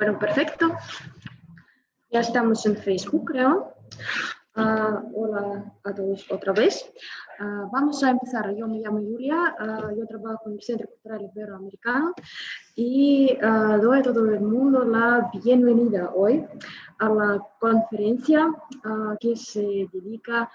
Bueno, perfecto. Ya estamos en Facebook, creo. Hola a todos otra vez. Vamos a empezar. Yo me llamo Julia, yo trabajo en el Centro Cultural Iberoamericano y doy a todo el mundo la bienvenida hoy a la conferencia que se dedica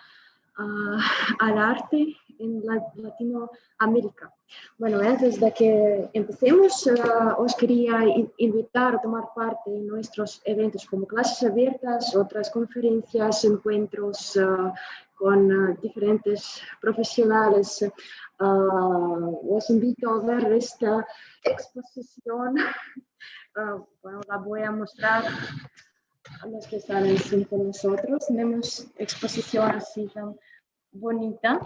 al arte en Latinoamérica. Bueno, antes de que empecemos, os quería invitar a tomar parte en nuestros eventos como clases abiertas, otras conferencias, encuentros con diferentes profesionales. Os invito a ver esta exposición. Bueno, la voy a mostrar a los que están con nosotros. Tenemos exposición así tan bonita.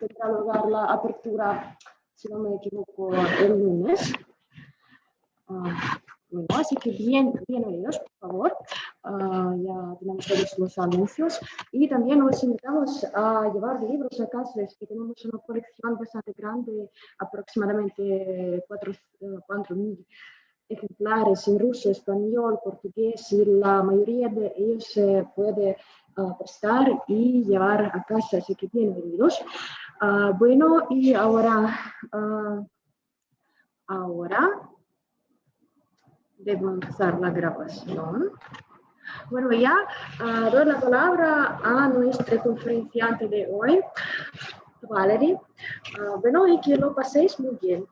Tendrá lugar la apertura, si no me equivoco, el lunes. Bueno, así que bienvenidos, por favor. Ya tenemos todos los anuncios. Y también os invitamos a llevar libros a casa, que tenemos una colección bastante grande, aproximadamente 4.000 ejemplares en ruso, español, portugués, y la mayoría de ellos se puede prestar y llevar a casa, así que bienvenidos. Bueno, y ahora debo empezar la grabación. Bueno, ya doy la palabra a nuestra conferenciante de hoy, Valerie. Bueno, y que lo paséis muy bien.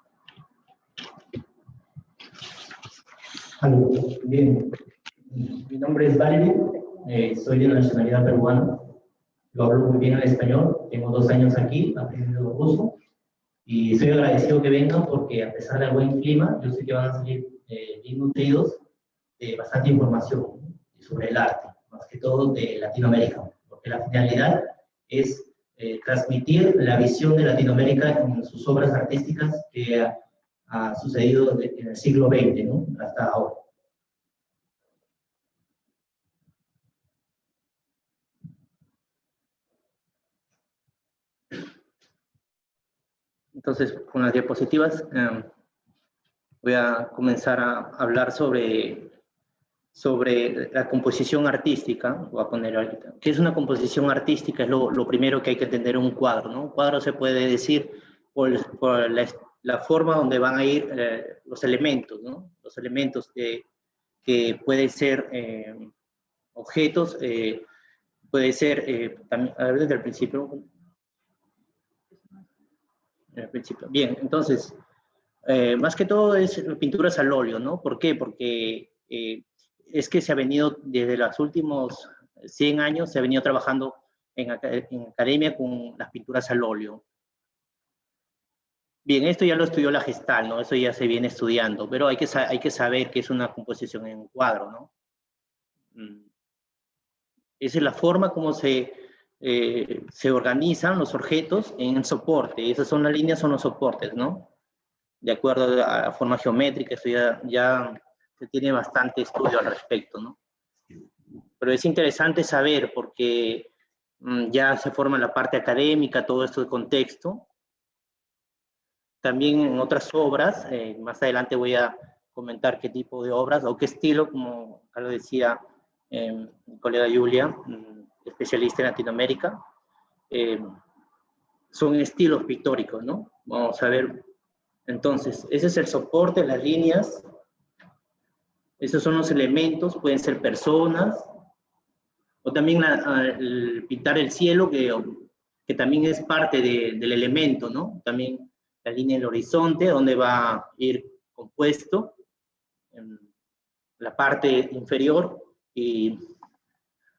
Aló, bien. Mi nombre es Valerie, soy de nacionalidad peruana. Yo hablo muy bien el español, tengo 2 años aquí aprendiendo ruso y estoy agradecido que vengan porque a pesar del buen clima, yo sé que van a salir bien nutridos de bastante información sobre el arte, más que todo de Latinoamérica, porque la finalidad es transmitir la visión de Latinoamérica en sus obras artísticas que ha sucedido en el siglo XX, ¿no? Hasta ahora. Entonces, con las diapositivas voy a comenzar a hablar sobre la composición artística. Voy a poner ahorita. ¿Qué es una composición artística? Es lo primero que hay que entender en un cuadro, ¿no? Un cuadro se puede decir por la forma donde van a ir los elementos, ¿no? Los elementos que pueden ser objetos, puede ser también, a ver, desde el principio. Bien, entonces, más que todo es pinturas al óleo, ¿no? ¿Por qué? Porque es que se ha venido, desde los últimos 100 años, se ha venido trabajando en academia con las pinturas al óleo. Bien, esto ya lo estudió la Gestalt, ¿no? Eso ya se viene estudiando, pero hay que saber qué es una composición en un cuadro, ¿no? Esa es la forma como se organizan los objetos en el soporte. Esas son las líneas, son los soportes, ¿no? De acuerdo a la forma geométrica, esto ya se tiene bastante estudio al respecto, ¿no? Pero es interesante saber porque ya se forma la parte académica, todo esto de contexto. También en otras obras, más adelante voy a comentar qué tipo de obras o qué estilo, como ya lo decía mi colega Julia, especialista en Latinoamérica, son estilos pictóricos, ¿no? Vamos a ver. Entonces, ese es el soporte, las líneas. Esos son los elementos, pueden ser personas, o también pintar el cielo, que también es parte del elemento, ¿no? También la línea del horizonte, donde va a ir compuesto, en la parte inferior, y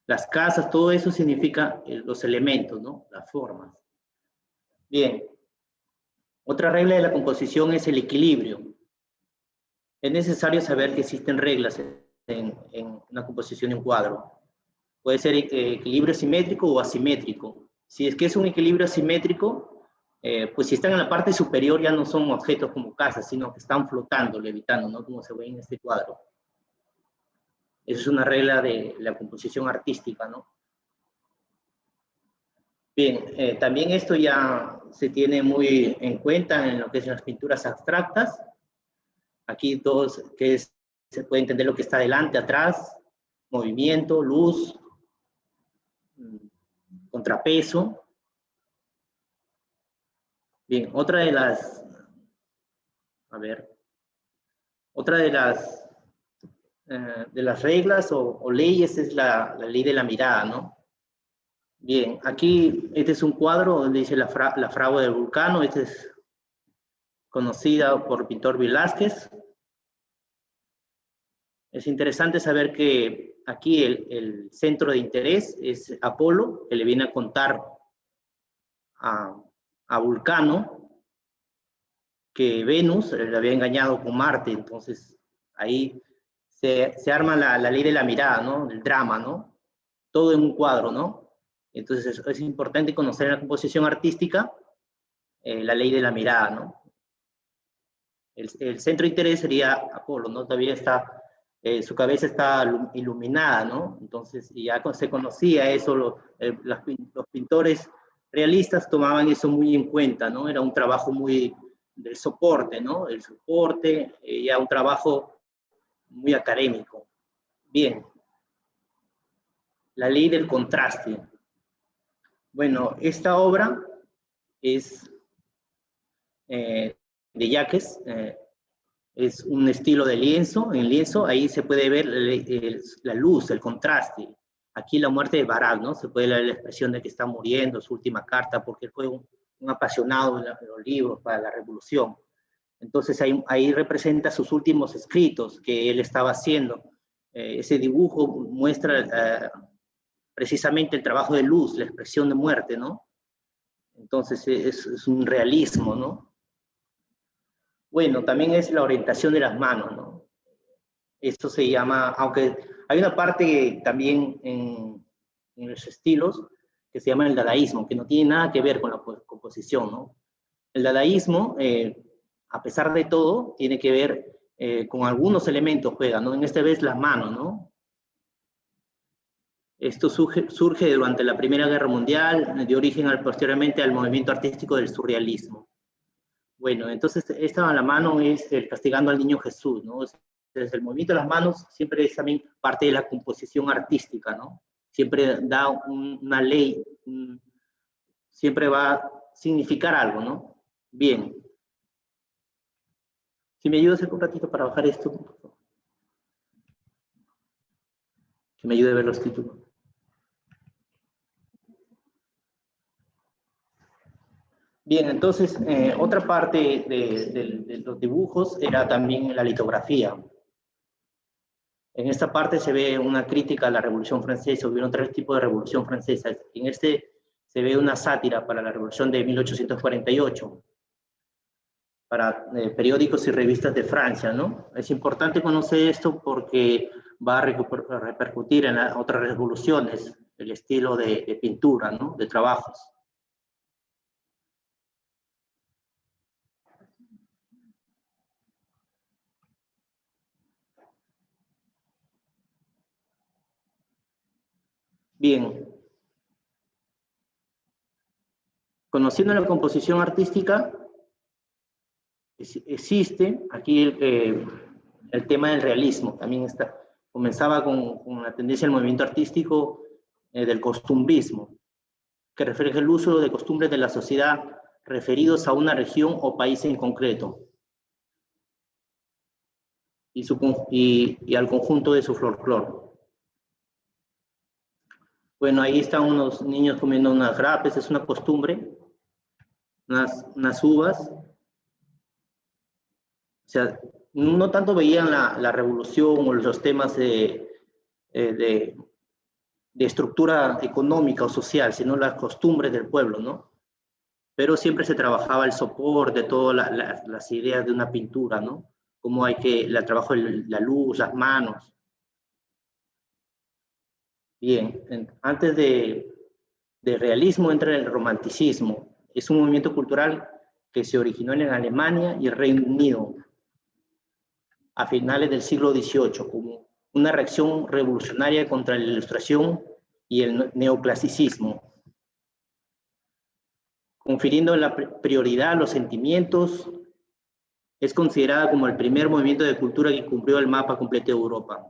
las casas, todo eso significa los elementos, ¿no? Las formas. Bien. Otra regla de la composición es el equilibrio. Es necesario saber que existen reglas en una composición de un cuadro. Puede ser equilibrio simétrico o asimétrico. Si es que es un equilibrio asimétrico, pues si están en la parte superior ya no son objetos como casas, sino que están flotando, levitando, ¿no? Como se ve en este cuadro. Esa es una regla de la composición artística, ¿no? Bien, también esto ya se tiene muy en cuenta en lo que son las pinturas abstractas. Aquí todos, se puede entender lo que está adelante, atrás, movimiento, luz, contrapeso. Bien, otra de las reglas o leyes es la ley de la mirada, ¿no? Bien, aquí este es un cuadro donde dice la fragua del Vulcano. Este es conocida por el pintor Velázquez. Es interesante saber que aquí el centro de interés es Apolo, que le viene a contar a Vulcano que Venus le había engañado con Marte. Entonces ahí se arma la ley de la mirada, ¿no? El drama, ¿no? Todo en un cuadro, ¿no? Entonces es importante conocer en la composición artística la ley de la mirada, ¿no? El centro de interés sería Apolo, ¿no? Todavía está, su cabeza está iluminada, ¿no? Entonces ya se conocía eso, los pintores realistas tomaban eso muy en cuenta, ¿no? Era un trabajo muy del soporte, ¿no? El soporte, ya un trabajo muy académico. Bien. La ley del contraste. Bueno, esta obra es de Jacques, es un estilo de lienzo. En lienzo ahí se puede ver la luz, el contraste. Aquí la muerte de Barak, ¿no? Se puede leer la expresión de que está muriendo, su última carta, porque fue un apasionado de los libros para la revolución. Entonces ahí representa sus últimos escritos que él estaba haciendo. Ese dibujo muestra precisamente el trabajo de luz, la expresión de muerte, ¿no? Entonces es un realismo, ¿no? Bueno, también es la orientación de las manos, ¿no? Esto se llama, aunque hay una parte también en los estilos que se llama el dadaísmo, que no tiene nada que ver con la composición, ¿no? El dadaísmo, a pesar de todo, tiene que ver con algunos elementos, juega, ¿no? En esta vez las manos, ¿no? Esto surge durante la Primera Guerra Mundial, dio origen posteriormente al movimiento artístico del surrealismo. Bueno, entonces esta a la mano es el Castigando al Niño Jesús, ¿no? Desde el movimiento de las manos siempre es también parte de la composición artística, ¿no? Siempre da una ley, siempre va a significar algo, ¿no? Bien. Si me ayudas un ratito para bajar esto, que me ayude a ver los títulos. Bien, entonces, otra parte de los dibujos era también la litografía. En esta parte se ve una crítica a la Revolución Francesa. Hubieron 3 tipos de Revolución Francesa. En este se ve una sátira para la Revolución de 1848, para periódicos y revistas de Francia, ¿no? Es importante conocer esto porque va a repercutir en otras revoluciones, el estilo de pintura, ¿no? De trabajos. Bien. Conociendo la composición artística, existe aquí el tema del realismo. También comenzaba con la tendencia del movimiento artístico del costumbrismo, que refleja el uso de costumbres de la sociedad referidos a una región o país en concreto, y al conjunto de su folclore. Bueno, ahí están unos niños comiendo unas grapes, es una costumbre, unas uvas. O sea, no tanto veían la revolución o los temas de estructura económica o social, sino las costumbres del pueblo, ¿no? Pero siempre se trabajaba el soporte, todas las ideas de una pintura, ¿no? Cómo hay que, el trabajo de la luz, las manos. Bien, antes de realismo entra el romanticismo. Es un movimiento cultural que se originó en Alemania y el Reino Unido a finales del siglo XVIII, como una reacción revolucionaria contra la Ilustración y el neoclasicismo, confiriendo la prioridad a los sentimientos Es considerada como el primer movimiento de cultura que cumplió el mapa completo de Europa.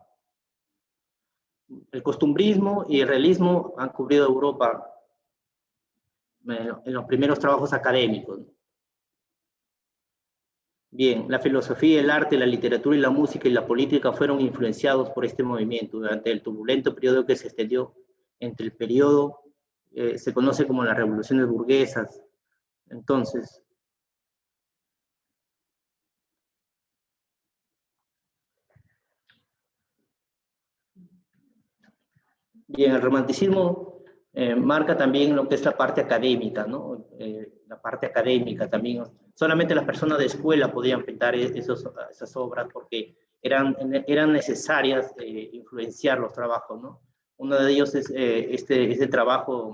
El costumbrismo y el realismo han cubrido Europa en los primeros trabajos académicos. Bien, la filosofía, el arte, la literatura y la música y la política fueron influenciados por este movimiento durante el turbulento periodo que se extendió entre el periodo, se conoce como las revoluciones burguesas. Entonces, bien, el romanticismo marca también lo que es la parte académica, ¿no? La parte académica también. Solamente las personas de escuela podían pintar esas obras porque eran necesarias influenciar los trabajos, ¿no? Uno de ellos es ese trabajo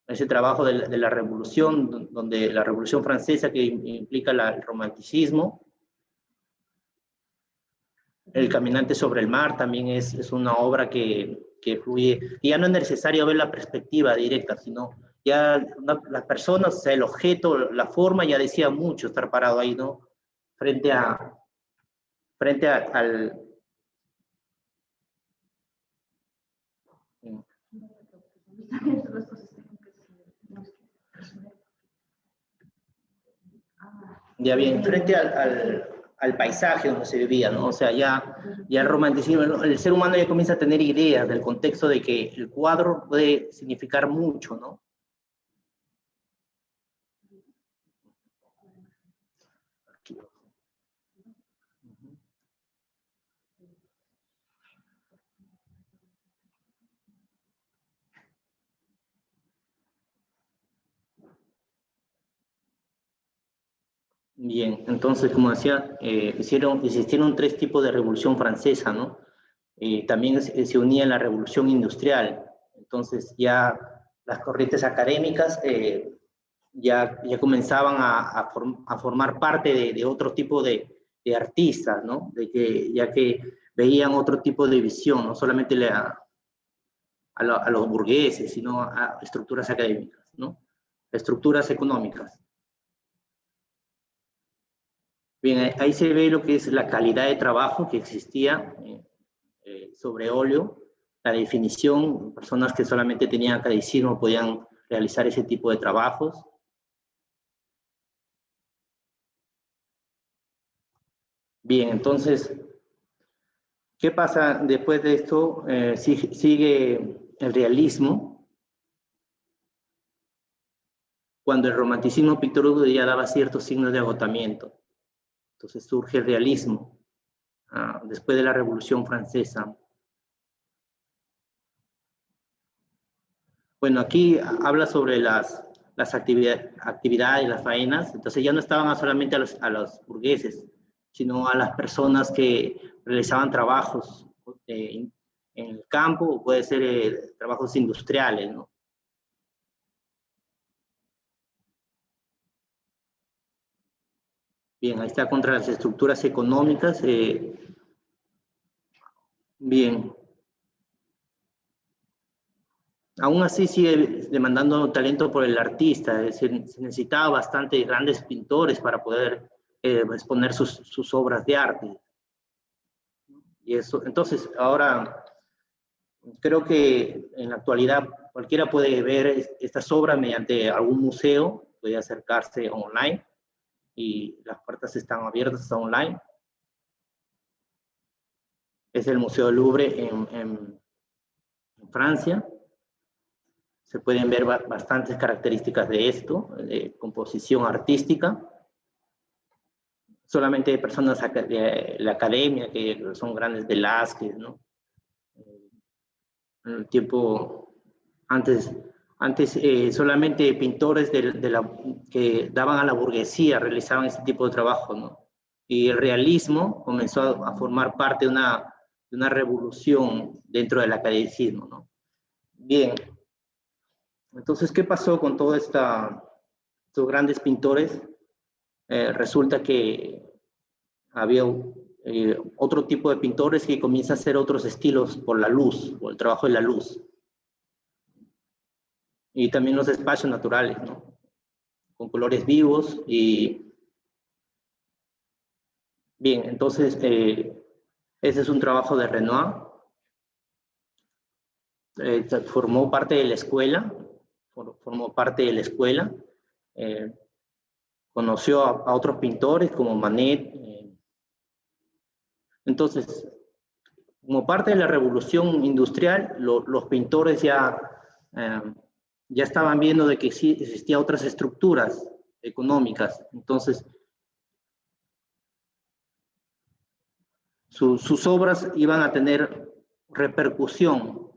de la revolución, donde la revolución francesa que implica el romanticismo. El caminante sobre el mar también es una obra que fluye, y ya no es necesario ver la perspectiva directa, sino ya las personas, o sea, el objeto, la forma ya decía mucho estar parado ahí, ¿no? Frente al... Ya bien, frente al paisaje donde se vivía, ¿no? O sea, ya el romanticismo, ¿no? El ser humano ya comienza a tener ideas del contexto de que el cuadro puede significar mucho, ¿no? Aquí. Bien, entonces, como decía, existieron tres tipos de revolución francesa, ¿no? También se unía la revolución industrial. Entonces, ya las corrientes académicas ya comenzaban a formar parte de otro tipo de artistas, ¿no? Ya que veían otro tipo de visión, no solamente a los burgueses, sino a estructuras académicas, ¿no? Estructuras económicas. Bien, ahí se ve lo que es la calidad de trabajo que existía sobre óleo, la definición, personas que solamente tenían academicismo podían realizar ese tipo de trabajos. Bien, entonces, ¿qué pasa después de esto? Sigue el realismo, cuando el romanticismo pictórico ya daba ciertos signos de agotamiento. Entonces surge el realismo, después de la Revolución Francesa. Bueno, aquí habla sobre las actividades, las faenas, entonces ya no estaban solamente a los burgueses, sino a las personas que realizaban trabajos en el campo, o puede ser trabajos industriales, ¿no? Bien, ahí está contra las estructuras económicas. Bien. Aún así sigue demandando talento por el artista. Se necesitaba bastante grandes pintores para poder exponer sus obras de arte. Y eso, entonces, ahora creo que en la actualidad cualquiera puede ver estas obras mediante algún museo, puede acercarse online y las puertas están abiertas online. Es el Museo del Louvre en Francia. Se pueden ver bastantes características de esto, de composición artística. Solamente personas de la academia, que son grandes Velázquez, ¿no? En el tiempo, antes solamente pintores que daban a la burguesía realizaban ese tipo de trabajo, ¿no? Y el realismo comenzó a formar parte de una revolución dentro del academicismo, ¿no? Bien, entonces, ¿qué pasó con todos estos grandes pintores? Resulta que había otro tipo de pintores que comienza a hacer otros estilos por la luz, por el trabajo de la luz. Y también los espacios naturales, ¿no? Con colores vivos y Bien, entonces, ese es un trabajo de Renoir. Formó parte de la escuela, conoció a otros pintores como Manet. Entonces, como parte de la revolución industrial, los pintores ya estaban viendo de que sí existían otras estructuras económicas. Entonces, sus obras iban a tener repercusión.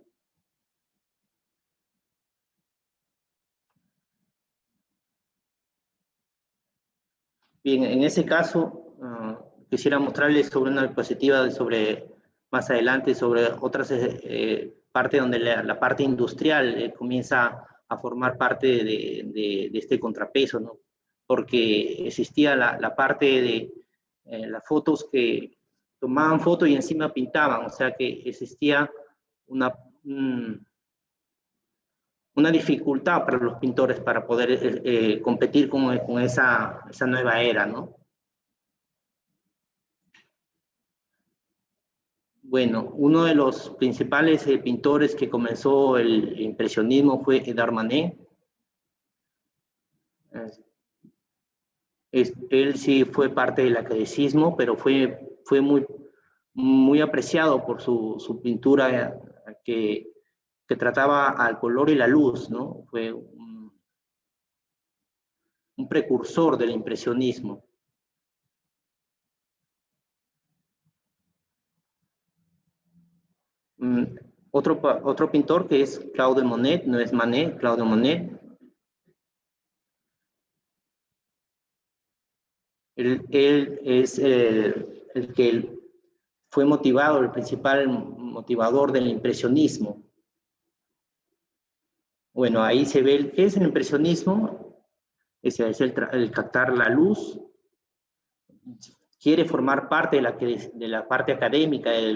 Bien, en ese caso, quisiera mostrarles sobre una diapositiva más adelante sobre otras partes donde la parte industrial comienza a formar parte de este contrapeso, ¿no? Porque existía la parte de las fotos que tomaban fotos y encima pintaban, o sea que existía una, una dificultad para los pintores para poder competir con esa nueva era, ¿no? Bueno, uno de los principales pintores que comenzó el impresionismo fue Edouard Manet. Él sí fue parte del academicismo, pero fue muy apreciado por su pintura que trataba al color y la luz, ¿no? Fue un precursor del impresionismo. Otro pintor que es Claude Monet, no es Manet, Claude Monet. Él es el que fue motivado, el principal motivador del impresionismo. Bueno, ahí se ve qué es el impresionismo. Ese es el captar la luz. Quiere formar parte de la parte académica de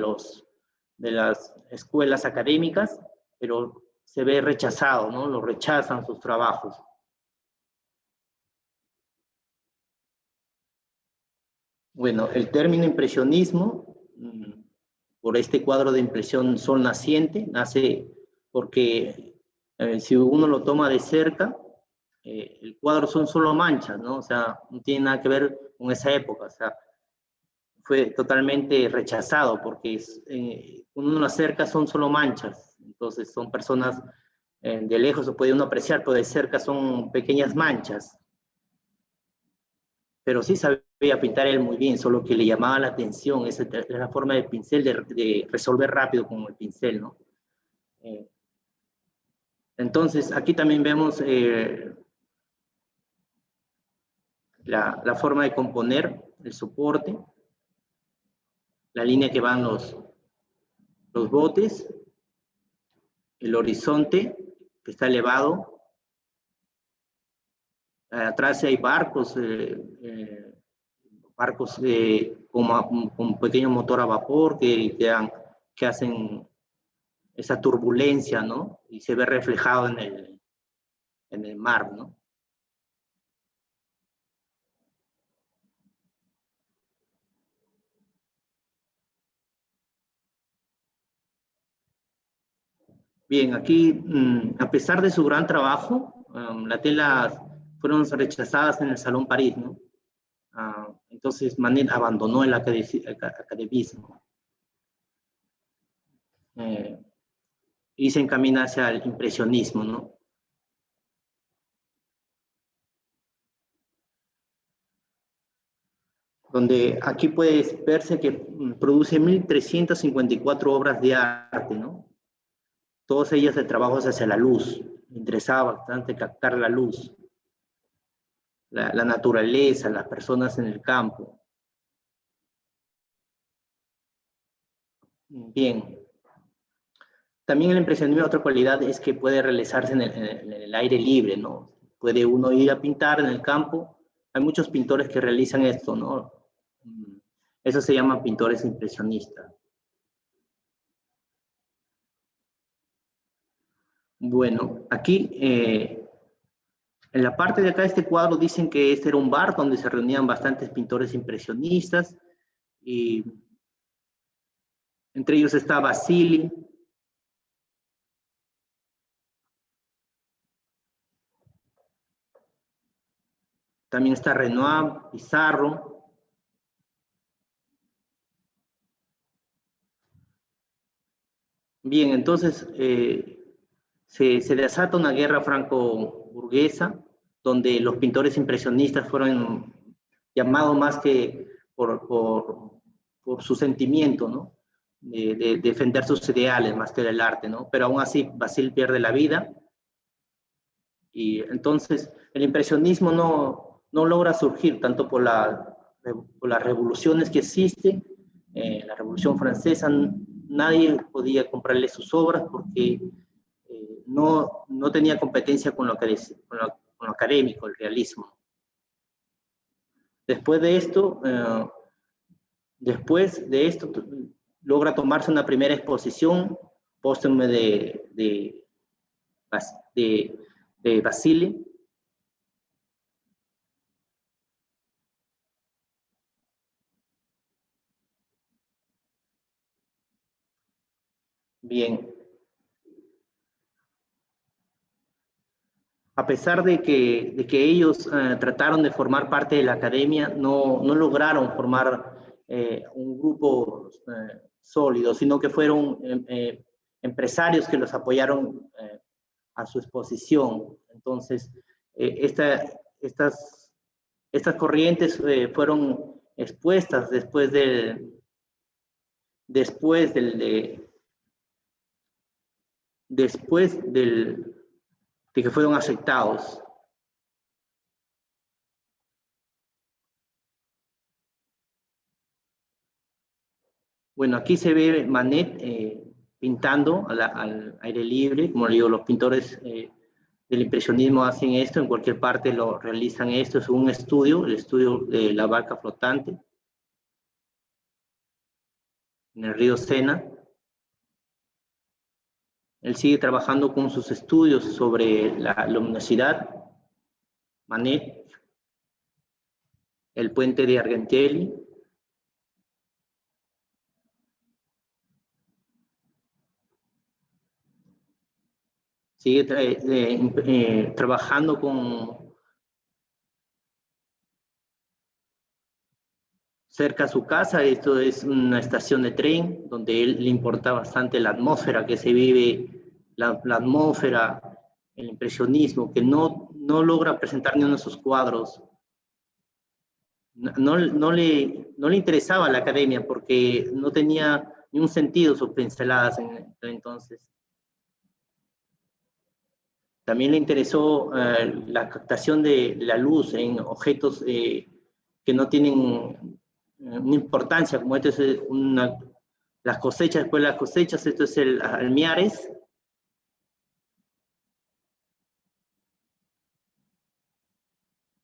las escuelas académicas, pero se ve rechazado, ¿no? Lo rechazan sus trabajos. Bueno, el término impresionismo, por este cuadro de impresión Sol naciente, nace porque si uno lo toma de cerca, el cuadro son solo manchas, ¿no? O sea, no tiene nada que ver con esa época, o sea, fue totalmente rechazado porque cuando uno lo acerca son solo manchas, entonces son personas de lejos se puede uno apreciar, pero de cerca son pequeñas manchas. Pero sí sabía pintar él muy bien, solo que le llamaba la atención esa forma de pincel, de resolver rápido con el pincel, ¿no? Entonces, aquí también vemos la forma de componer el soporte, la línea que van los botes, el horizonte que está elevado, atrás hay barcos, con pequeño motor a vapor que hacen esa turbulencia, ¿no? Y se ve reflejado en el mar, ¿no? Bien, aquí, a pesar de su gran trabajo, las telas fueron rechazadas en el Salón París, ¿no? Entonces Manet abandonó el academismo y se encamina hacia el impresionismo, ¿no? Donde aquí puede verse que produce 1.354 obras de arte, ¿no? Todas ellas de trabajos hacia la luz. Me interesaba bastante captar la luz, la naturaleza, las personas en el campo. Bien. También el impresionismo, otra cualidad es que puede realizarse en el aire libre, ¿no? Puede uno ir a pintar en el campo. Hay muchos pintores que realizan esto, ¿no? Eso se llama pintores impresionistas. Bueno, aquí en la parte de acá de este cuadro dicen que este era un bar donde se reunían bastantes pintores impresionistas. y entre ellos está Basili. También está Renoir, Pizarro. Bien, entonces se desata una guerra franco-burguesa, donde los pintores impresionistas fueron llamados más que por su sentimiento, ¿no? De defender sus ideales más que del arte, ¿no? Pero aún así Basile pierde la vida, y entonces el impresionismo no logra surgir tanto por las revoluciones que existen. La Revolución Francesa, nadie podía comprarle sus obras porque no tenía competencia con lo académico, el realismo. Después de esto, logra tomarse una primera exposición póstuma de Basile. Bien. A pesar de que ellos trataron de formar parte de la academia, no lograron formar un grupo sólido, sino que fueron empresarios que los apoyaron a su exposición. Entonces, estas corrientes fueron expuestas después de que fueron aceptados. Bueno, aquí se ve Manet pintando al aire libre. Como le digo, los pintores del impresionismo hacen esto, en cualquier parte lo realizan esto. Es un estudio, el estudio de la barca flotante en el río Sena. Él sigue trabajando con sus estudios sobre la luminosidad. Manet, el puente de Argenteuil. Sigue trabajando cerca a su casa. Esto es una estación de tren donde él le importa bastante la atmósfera que se vive, la atmósfera, el impresionismo, que no logra presentar ni uno de sus cuadros. No le interesaba la academia porque no tenía ni un sentido sus pinceladas en entonces. También le interesó la captación de la luz en objetos que no tienen una importancia, como esto es las cosechas. Después de las cosechas, esto es el almiares.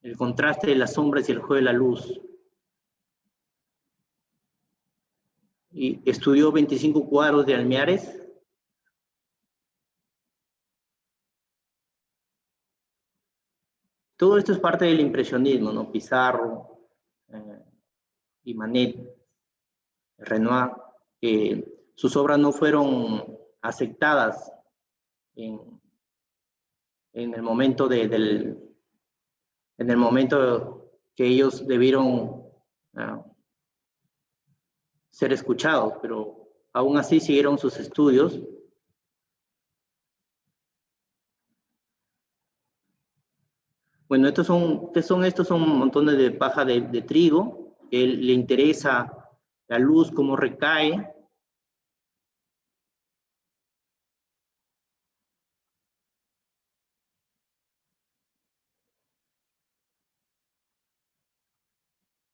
El contraste de las sombras y el juego de la luz. Y estudió 25 cuadros de almiares. Todo esto es parte del impresionismo, ¿no? Pizarro y Manet, Renoir, sus obras no fueron aceptadas en el momento en el momento que ellos debieron ser escuchados, pero aún así siguieron sus estudios. Bueno, ¿qué son estos? Son montones de paja de trigo, que le interesa la luz, cómo recae.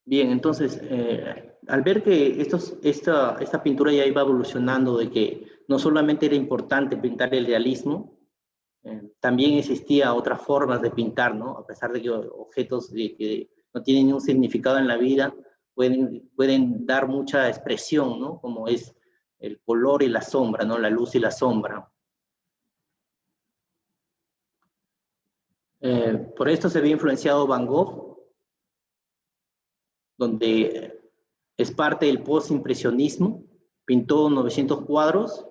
Bien, entonces, al ver que esta pintura ya iba evolucionando, de que no solamente era importante pintar el realismo, también existía otras formas de pintar, ¿no? A pesar de que objetos que no tienen ningún significado en la vida, pueden dar mucha expresión, ¿no? Como es el color y la sombra, ¿no? La luz y la sombra. Por esto se ve influenciado Van Gogh, donde Es parte del postimpresionismo. Pintó 900 cuadros,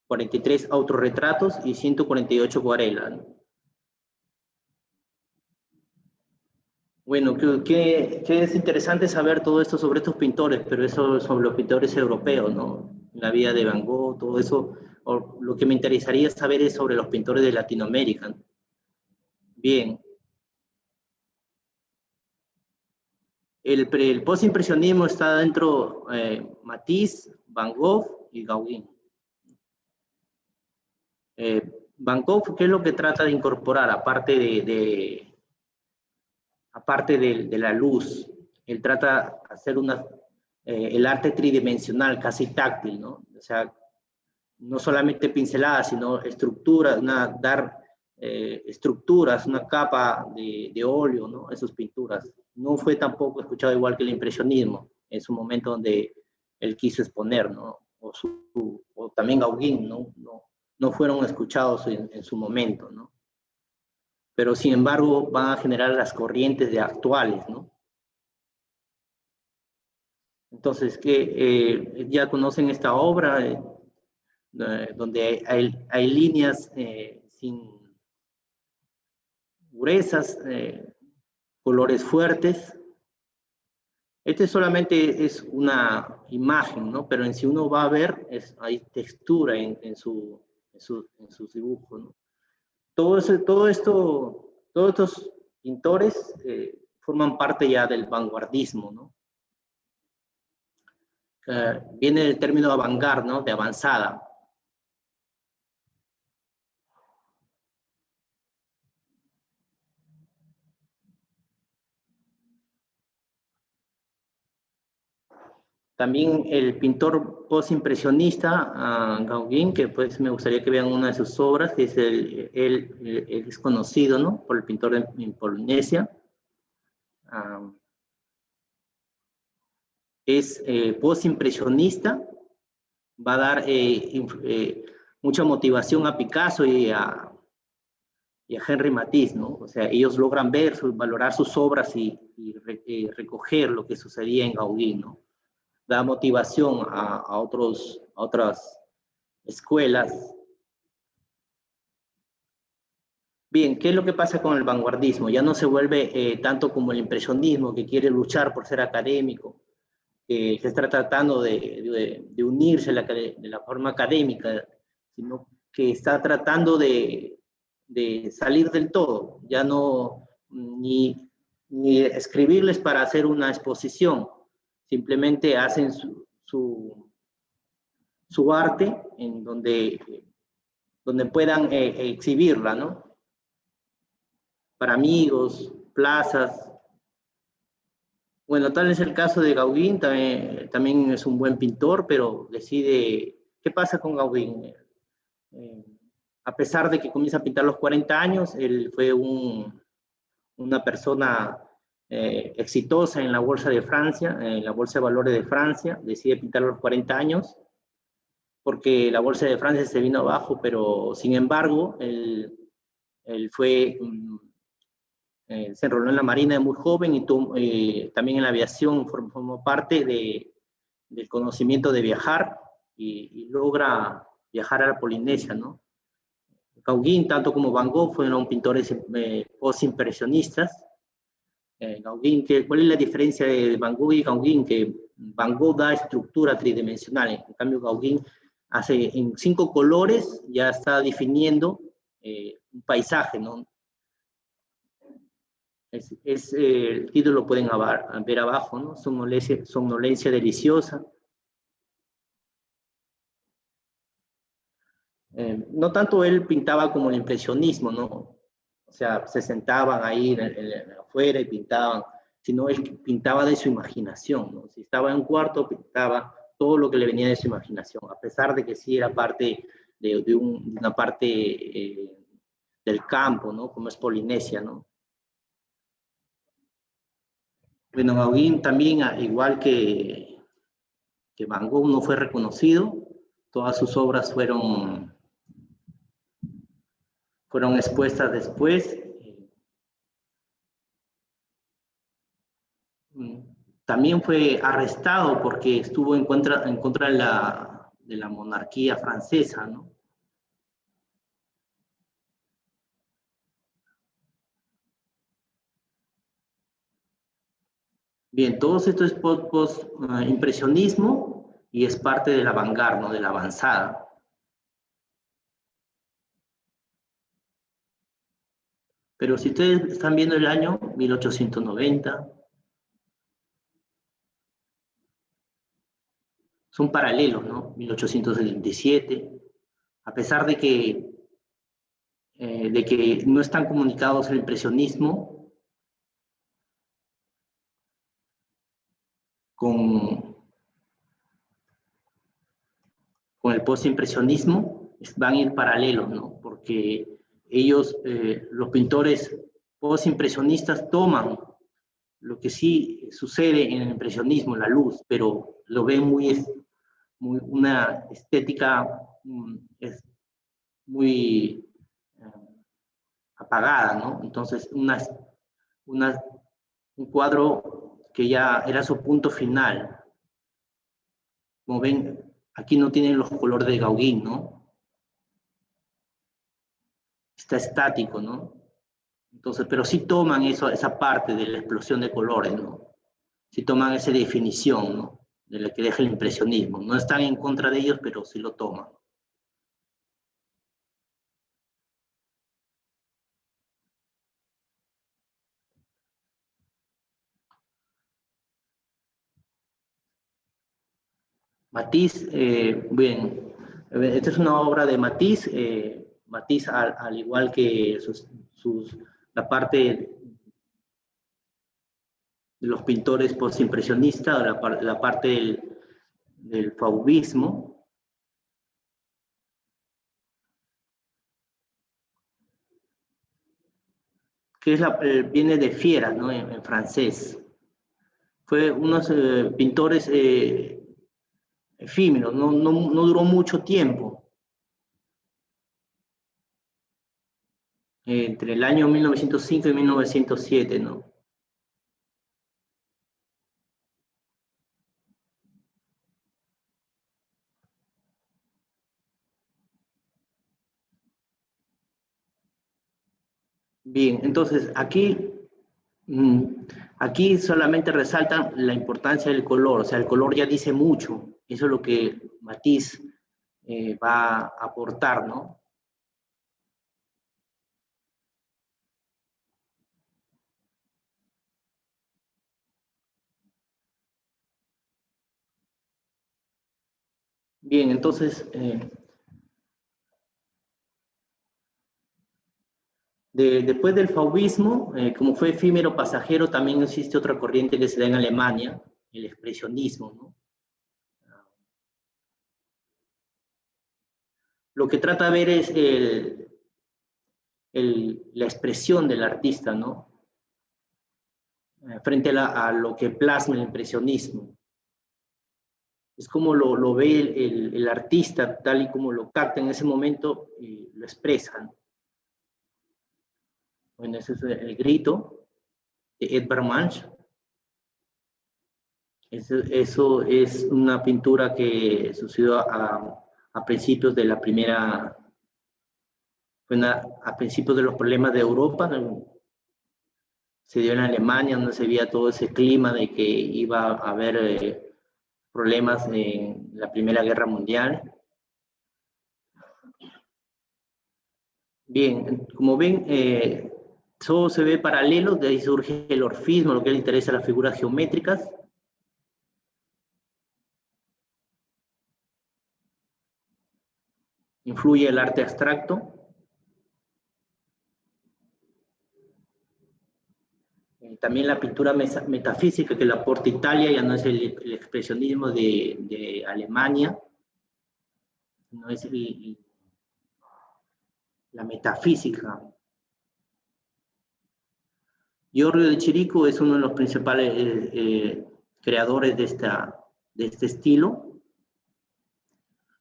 43 autorretratos y 148 acuarelas, ¿no? Bueno, que es interesante saber todo esto sobre estos pintores, pero eso sobre los pintores europeos, ¿no? La vida de Van Gogh, todo eso. Lo que me interesaría saber es sobre los pintores de Latinoamérica, ¿no? Bien. El postimpresionismo está dentro Matisse, Van Gogh y Gauguin. Van Gogh, ¿qué es lo que trata de incorporar? Aparte de la luz, él trata de hacer el arte tridimensional, casi táctil, ¿no? O sea, no solamente pinceladas, sino estructuras, dar estructuras, una capa de óleo, ¿no? Esas pinturas. No fue tampoco escuchado igual que el impresionismo, en su momento donde él quiso exponer, ¿no? O también Gauguin, ¿no? No fueron escuchados en su momento, ¿no? Pero sin embargo van a generar las corrientes actuales, ¿no? Entonces, ya conocen esta obra, donde hay líneas gruesas, colores fuertes. Este solamente es una imagen, ¿no? Pero en sí uno va a ver, hay textura en sus dibujos, ¿no? Todos estos pintores forman parte ya del vanguardismo, ¿no? Viene del término avant-garde, ¿no? De avanzada. También el pintor postimpresionista, Gauguin, que pues me gustaría que vean una de sus obras, que es él es conocido, ¿no? Por el pintor en Polinesia. Es postimpresionista, va a dar mucha motivación a Picasso y a Henri Matisse, ¿no? O sea, ellos logran valorar sus obras y recoger lo que sucedía en Gauguin, ¿no? Da motivación a otras escuelas. Bien, ¿qué es lo que pasa con el vanguardismo? Ya no se vuelve tanto como el impresionismo, que quiere luchar por ser académico, que está tratando de unirse de la forma académica, sino que está tratando de salir del todo, ya no ni escribirles para hacer una exposición, simplemente hacen su arte en donde puedan exhibirla, ¿no? Para amigos, plazas. Bueno, tal es el caso de Gauguin, también es un buen pintor, pero decide, ¿qué pasa con Gauguin? A pesar de que comienza a pintar a los 40 años, él fue una persona exitosa en la Bolsa de Francia, en la Bolsa de Valores de Francia, decide pintar a los 40 años, porque la Bolsa de Francia se vino abajo, pero sin embargo, él se enroló en la Marina de muy joven y también en la aviación formó parte del conocimiento de viajar y logra viajar a la Polinesia, ¿no? Gauguin, tanto como Van Gogh, fueron pintores postimpresionistas. Gauguin, ¿cuál es la diferencia de Van Gogh y Gauguin? Que Van Gogh da estructura tridimensional, en cambio Gauguin hace en 5 colores, ya está definiendo un paisaje, ¿no? El título lo pueden ver abajo, ¿no? Somnolencia deliciosa. No tanto él pintaba como el impresionismo, ¿no? O sea, se sentaban ahí afuera y pintaban, sino él pintaba de su imaginación, ¿no? Si estaba en un cuarto, pintaba todo lo que le venía de su imaginación, a pesar de que sí era parte de una parte del campo, ¿no? Como es Polinesia, ¿no? Bueno, Gauguin también, igual que Van Gogh, no fue reconocido. Todas sus obras fueron expuestas después. también fue arrestado porque estuvo en contra de la monarquía francesa, ¿no? Bien, todo esto es post-impresionismo y es parte de la vanguardia, ¿no? De la avanzada. Pero si ustedes están viendo el año 1890, son paralelos, ¿no? 1877, a pesar de que no están comunicados el impresionismo con el postimpresionismo, van a ir paralelos, ¿no? Porque ellos, los pintores postimpresionistas, toman lo que sí sucede en el impresionismo, la luz, pero lo ven muy una estética muy apagada, ¿no? Entonces, un cuadro que ya era su punto final. Como ven, aquí no tienen los colores de Gauguin, ¿no? Está estático, ¿no? Entonces, pero sí toman esa parte de la explosión de colores, ¿no? Sí toman esa definición, ¿no? De la que deja el impresionismo. No están en contra de ellos, pero sí lo toman. Matisse, bien, esta es una obra de Matisse. Matisse, al igual que la parte de los pintores postimpresionistas, la parte del fauvismo, que es viene de fiera, ¿no? En francés. Fue unos pintores efímeros, no duró mucho tiempo. Entre el año 1905 y 1907, ¿no? Bien, entonces aquí solamente resaltan la importancia del color, o sea, el color ya dice mucho, eso es lo que Matisse va a aportar, ¿no? Bien, entonces, después del fauvismo, como fue efímero pasajero, también existe otra corriente que se da en Alemania, el expresionismo, ¿no? Lo que trata de ver es la expresión del artista, ¿no? Frente a lo que plasma el impresionismo. Es como lo ve el artista, tal y como lo capta en ese momento, y lo expresan. Bueno, ese es el grito de Edvard Munch. Eso es una pintura que sucedió a principios de la primera, bueno, a principios de los problemas de Europa. Se dio en Alemania, donde se veía todo ese clima de que iba a haber problemas en la Primera Guerra Mundial. Bien, como ven, todo se ve paralelo, de ahí surge el orfismo, lo que le interesa a las figuras geométricas. Influye el arte abstracto. También la pintura metafísica que la aporta Italia, ya no es el expresionismo de Alemania, no es la metafísica. Giorgio de Chirico es uno de los principales creadores de este estilo.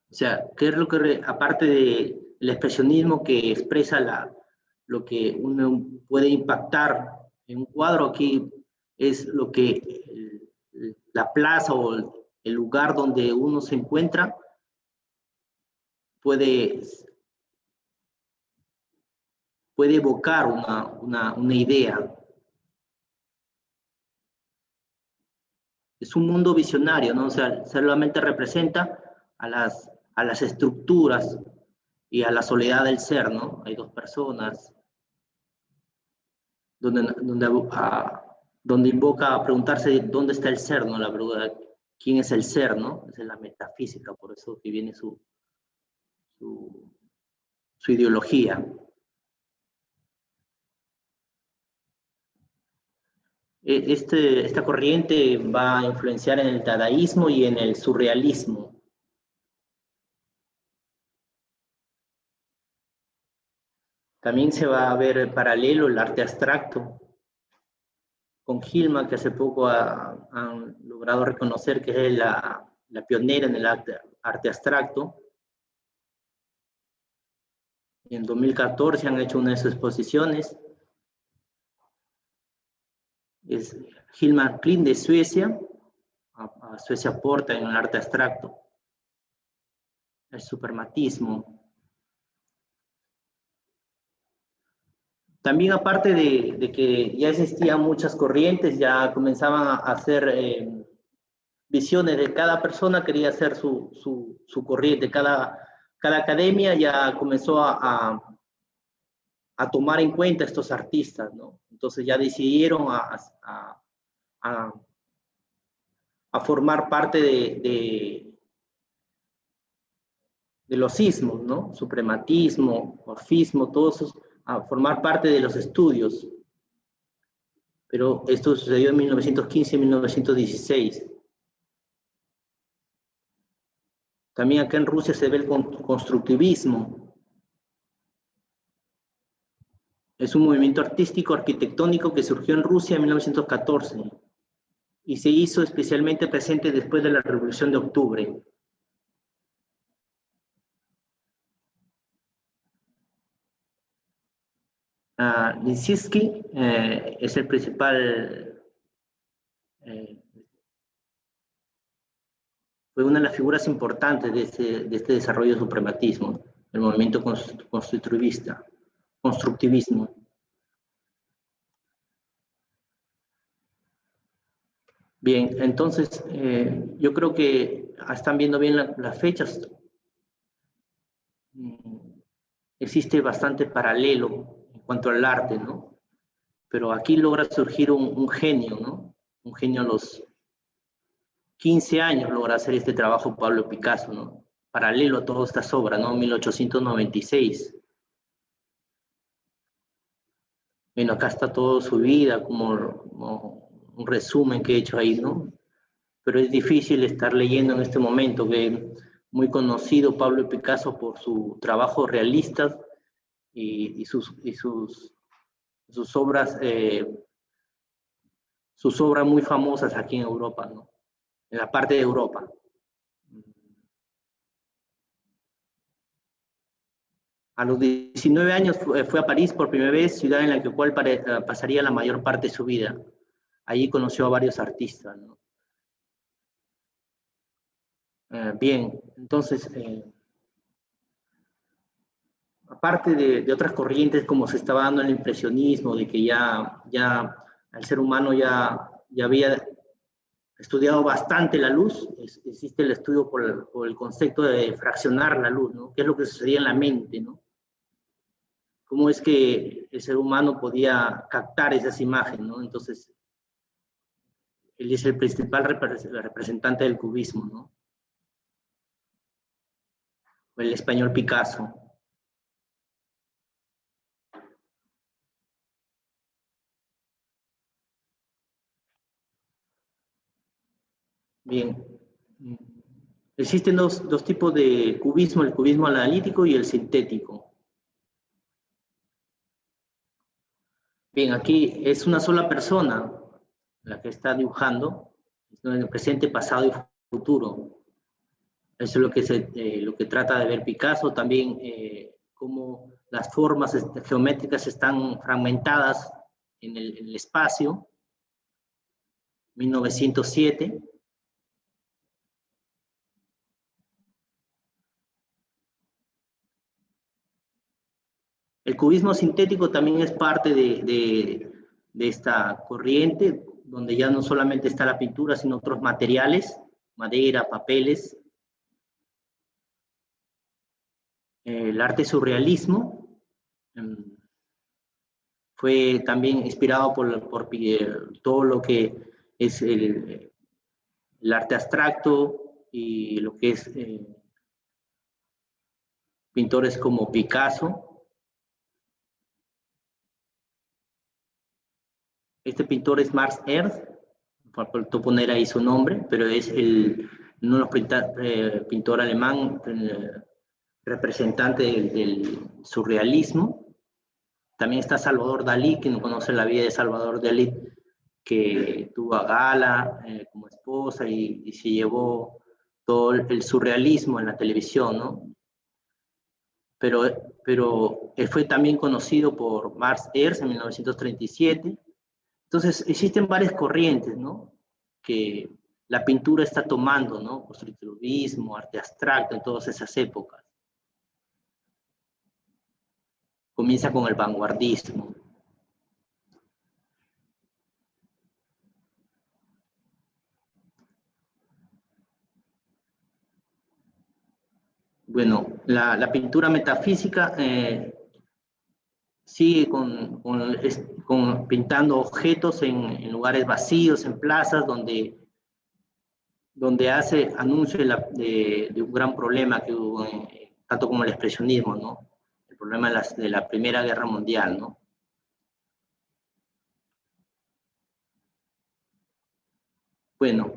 O sea, ¿qué es lo que, aparte del expresionismo que expresa lo que uno puede impactar en un cuadro, aquí es lo que la plaza o el lugar donde uno se encuentra puede evocar una idea. Es un mundo visionario, ¿no? O sea, solamente representa a las estructuras y a la soledad del ser, ¿no? Hay dos personas, donde invoca a preguntarse dónde está el ser, ¿no? La pregunta, ¿quién es el ser, no? Esa es la metafísica, por eso que viene su ideología. Esta corriente va a influenciar en el dadaísmo y en el surrealismo. También se va a ver paralelo el arte abstracto, con Hillman, que hace poco han logrado reconocer que es la pionera en el arte abstracto. En 2014 han hecho una de sus exposiciones. Es Hillman Klint de Suecia. A Suecia aporta en el arte abstracto. El suprematismo. También aparte de que ya existían muchas corrientes, ya comenzaban a hacer visiones de cada persona, quería hacer su corriente. Cada academia ya comenzó a tomar en cuenta a estos artistas, ¿no? Entonces ya decidieron a formar parte de los ismos, ¿no? Suprematismo, orfismo, todos esos, a formar parte de los estudios. Pero esto sucedió en 1915 y 1916. También acá en Rusia se ve el constructivismo. Es un movimiento artístico arquitectónico que surgió en Rusia en 1914 y se hizo especialmente presente después de la Revolución de Octubre. Lissitzky es el principal, fue una de las figuras importantes de este desarrollo del suprematismo, el movimiento constructivismo. Bien, entonces yo creo que están viendo bien las fechas. Existe bastante paralelo en cuanto al arte, ¿no? Pero aquí logra surgir un genio, ¿no? Un genio a los 15 años logra hacer este trabajo Pablo Picasso, ¿no? Paralelo a todas estas obras, ¿no? 1896. Bueno, acá está toda su vida, como un resumen que he hecho ahí, ¿no? Pero es difícil estar leyendo en este momento, que muy conocido Pablo Picasso por su trabajo realista y sus obras muy famosas aquí en Europa, ¿no? En la parte de Europa. A los 19 años fue a París por primera vez, ciudad en la cual pasaría la mayor parte de su vida. Allí conoció a varios artistas, ¿no? Bien, entonces, aparte de otras corrientes como se estaba dando el impresionismo, de que ya el ser humano ya había estudiado bastante la luz, existe el estudio por el concepto de fraccionar la luz, ¿no? ¿Qué es lo que sucedía en la mente, ¿no? Cómo es que el ser humano podía captar esas imágenes, ¿no? Entonces, él es el principal representante del cubismo, ¿no? El español Picasso. Bien. Existen dos tipos de cubismo, el cubismo analítico y el sintético. Bien, aquí es una sola persona la que está dibujando, en el presente, pasado y futuro. Eso es lo que trata de ver Picasso, también cómo las formas geométricas están fragmentadas en el espacio. 1907, El cubismo sintético también es parte de esta corriente, donde ya no solamente está la pintura, sino otros materiales, madera, papeles. El arte surrealismo fue también inspirado por todo lo que es el arte abstracto y lo que es pintores como Picasso. Este pintor es Max Ernst, faltó poner ahí su nombre, pero es uno de los pintor alemán representante del surrealismo. También está Salvador Dalí, quien no conoce la vida de Salvador Dalí, que tuvo a Gala como esposa y se llevó todo el surrealismo en la televisión, ¿no? Pero él fue también conocido por Max Ernst en 1937. Entonces, existen varias corrientes, ¿no? Que la pintura está tomando, ¿no? Constructivismo, arte abstracto, en todas esas épocas. Comienza con el vanguardismo. Bueno, la pintura metafísica sigue pintando objetos en lugares vacíos, en plazas, donde hace anuncio de un gran problema que hubo, tanto como el expresionismo, ¿no? El problema de la Primera Guerra Mundial, ¿no? Bueno,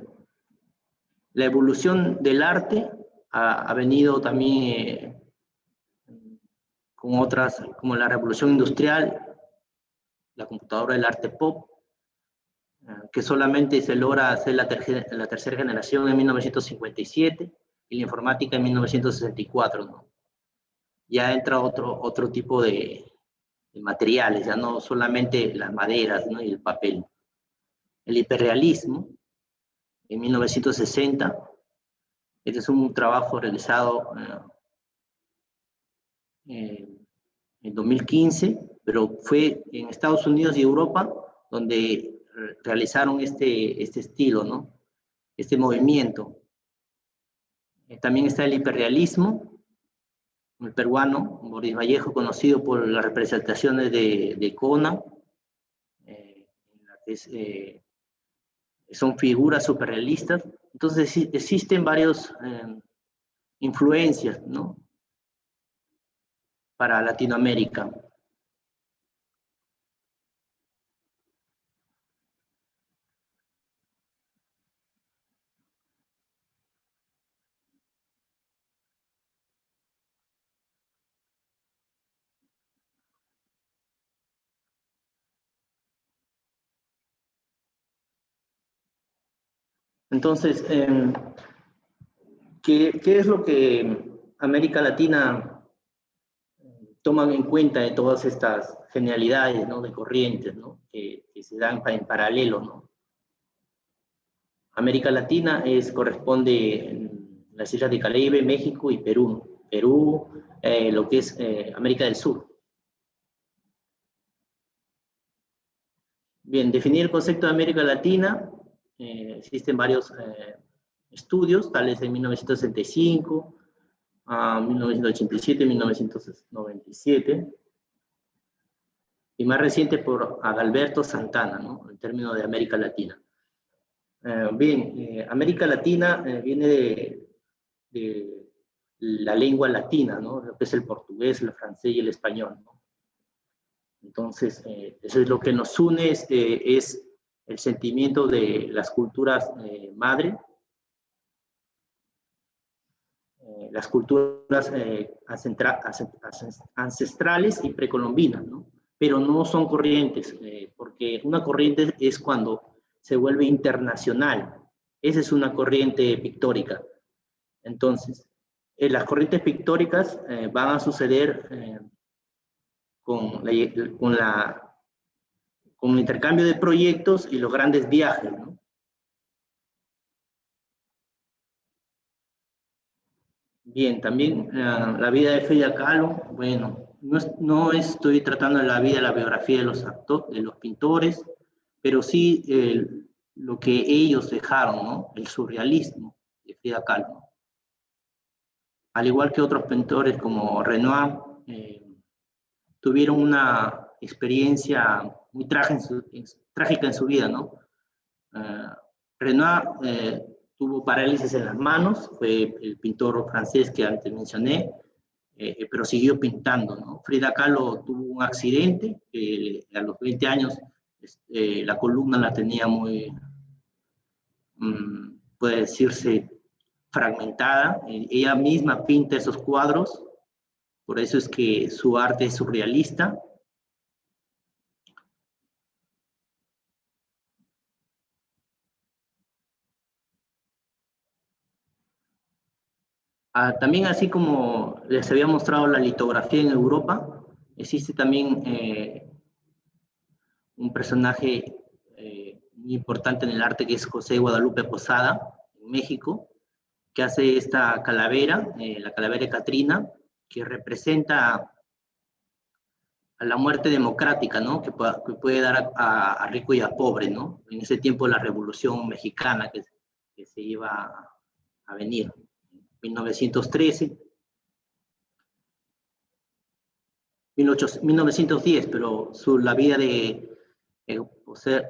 la evolución del arte ha venido también con otras, como la revolución industrial, la computadora del arte pop, que solamente se logra hacer la tercera generación en 1957 y la informática en 1964, ¿no? Ya entra otro tipo de materiales, ya no solamente las maderas, ¿no? Y el papel. El hiperrealismo, en 1960, este es un trabajo realizado en 2015, pero fue en Estados Unidos y Europa donde realizaron este estilo, ¿no? Este movimiento. También está el hiperrealismo, el peruano, Boris Vallejo, conocido por las representaciones de Conan, son figuras superrealistas. Entonces existen varias influencias, ¿no? Para Latinoamérica. Entonces, ¿qué es lo que América Latina toman en cuenta de todas estas genialidades, ¿no? De corrientes, ¿no? Que se dan en paralelo, ¿no? América Latina corresponde en las islas de Caribe, México y Perú. Perú, lo que es América del Sur. Bien, definir el concepto de América Latina, existen varios estudios, tales en 1965, 1987, 1997, y más reciente por Adalberto Santana, ¿no? En términos de América Latina. Bien, América Latina viene de la lengua latina, ¿no? Lo que es el portugués, el francés y el español, ¿no? Entonces, eso es lo que nos une, es el sentimiento de las culturas madre, las culturas ancestrales y precolombinas, ¿no? Pero no son corrientes, porque una corriente es cuando se vuelve internacional. Esa es una corriente pictórica. Entonces, las corrientes pictóricas van a suceder con el intercambio de proyectos y los grandes viajes, ¿no? Bien, también la vida de Frida Kahlo, bueno, no estoy tratando de la vida, la biografía de los pintores, pero sí lo que ellos dejaron, ¿no? El surrealismo de Frida Kahlo. Al igual que otros pintores como Renoir, tuvieron una experiencia muy trágica en su vida, ¿no? Renoir tuvo parálisis en las manos, fue el pintor francés que antes mencioné, pero siguió pintando, ¿no? Frida Kahlo tuvo un accidente, a los 20 años la columna la tenía muy, puede decirse, fragmentada. Ella misma pinta esos cuadros, por eso es que su arte es surrealista. También, así como les había mostrado la litografía en Europa, existe también un personaje muy importante en el arte, que es José Guadalupe Posada, en México, que hace esta calavera, la calavera de Catrina, que representa a la muerte democrática, ¿no? Que puede dar a rico y a pobre, ¿no? En ese tiempo de la Revolución Mexicana que se iba a venir, 1913, 1910, pero la vida de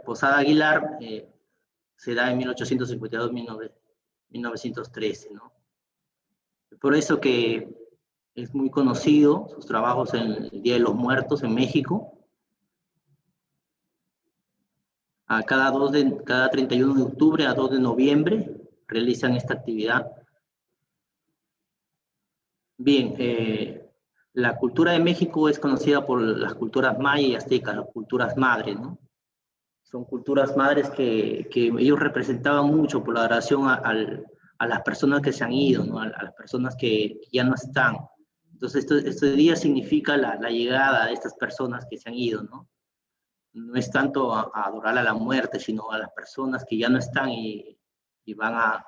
Posada Aguilar se da en 1852, 1913, ¿no? Por eso que es muy conocido sus trabajos en el Día de los Muertos en México. Cada 31 de octubre a 2 de noviembre realizan esta actividad. Bien, la cultura de México es conocida por las culturas maya y aztecas, las culturas madres, ¿no? Son culturas madres que ellos representaban mucho por la adoración a las personas que se han ido, ¿no? A las personas que ya no están. Entonces, este día significa la llegada de estas personas que se han ido, ¿no? No es tanto a adorar a la muerte, sino a las personas que ya no están y van a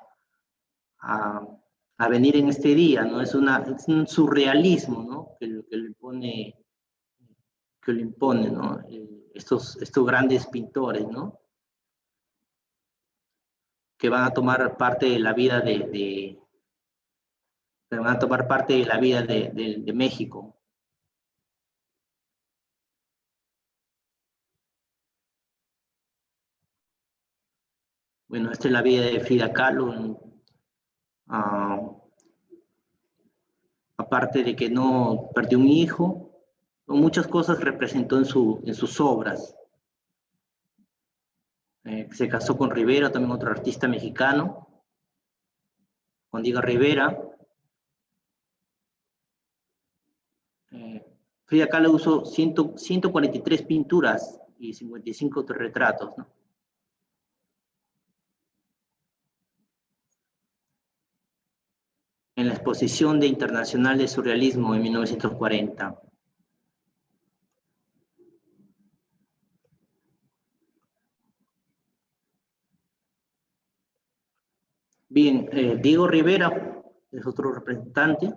venir en este día, ¿no? Es un surrealismo, ¿no? Que lo impone, ¿no? Estos grandes pintores, ¿no? Que van a tomar parte de la vida que van a tomar parte de la vida de México. Bueno, esta es la vida de Frida Kahlo. Aparte de que no perdió un hijo, muchas cosas representó en sus obras. Se casó con Rivera, también otro artista mexicano, con Diego Rivera. Frida Kahlo usó 143 pinturas y 55 retratos, ¿no? En la Exposición Internacional de Surrealismo en 1940. Bien, Diego Rivera es otro representante,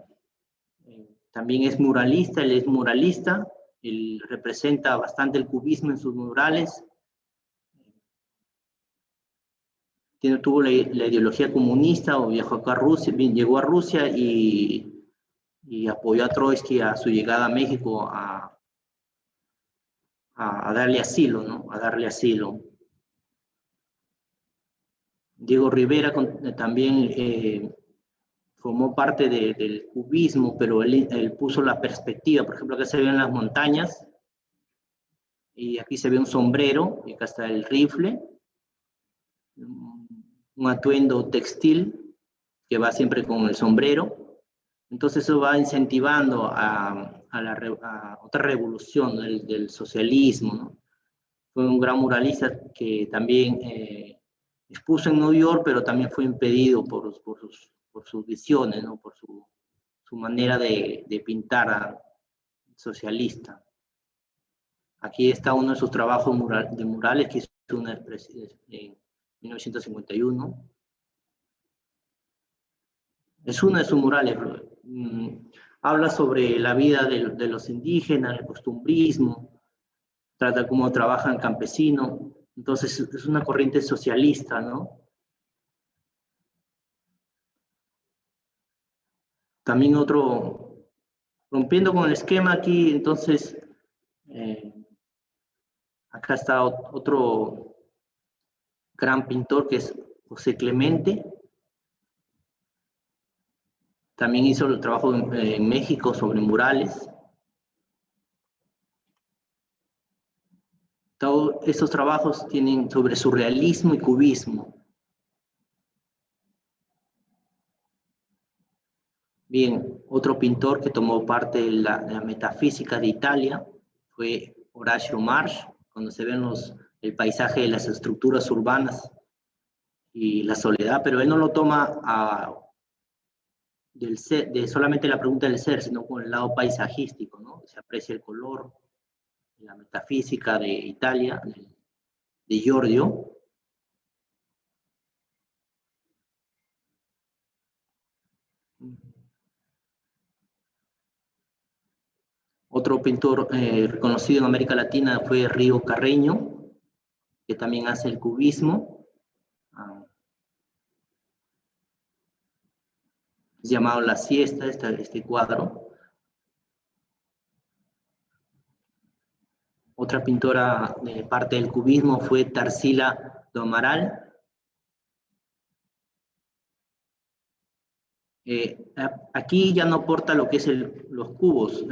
también es muralista, él representa bastante el cubismo en sus murales, tuvo la ideología comunista, o viajó acá a Rusia, llegó a Rusia y apoyó a Trotsky a su llegada a México a darle asilo, ¿no? A darle asilo. Diego Rivera también formó parte del cubismo, pero él puso la perspectiva. Por ejemplo, acá se ven las montañas, y aquí se ve un sombrero, y acá está el rifle, un atuendo textil que va siempre con el sombrero. Entonces eso va incentivando a otra revolución, ¿no? del socialismo, ¿no? Fue un gran muralista que también expuso en New York, pero también fue impedido por sus visiones, ¿no? Por su manera de pintar socialista. Aquí está uno de sus trabajos de murales, que hizo en 1951. Es uno de sus murales. habla sobre la vida de los indígenas, el costumbrismo, trata cómo trabaja el campesino. Entonces es una corriente socialista, ¿no? También otro, rompiendo con el esquema aquí, entonces, acá está otro gran pintor que es José Clemente. También hizo el trabajo en México sobre murales. Todos estos trabajos tienen sobre surrealismo y cubismo. Bien, otro pintor que tomó parte de la metafísica de Italia fue Horacio Marx, cuando se ven el paisaje de las estructuras urbanas y la soledad, pero él no lo toma de solamente la pregunta del ser, sino con el lado paisajístico, ¿no? Se aprecia el color, la metafísica de Italia, de Giorgio. Otro pintor reconocido en América Latina fue Río Carreño, que también hace el cubismo. Es llamado La Siesta, este cuadro. Otra pintora de parte del cubismo fue Tarsila do Amaral. Aquí ya no aporta lo que es los cubos.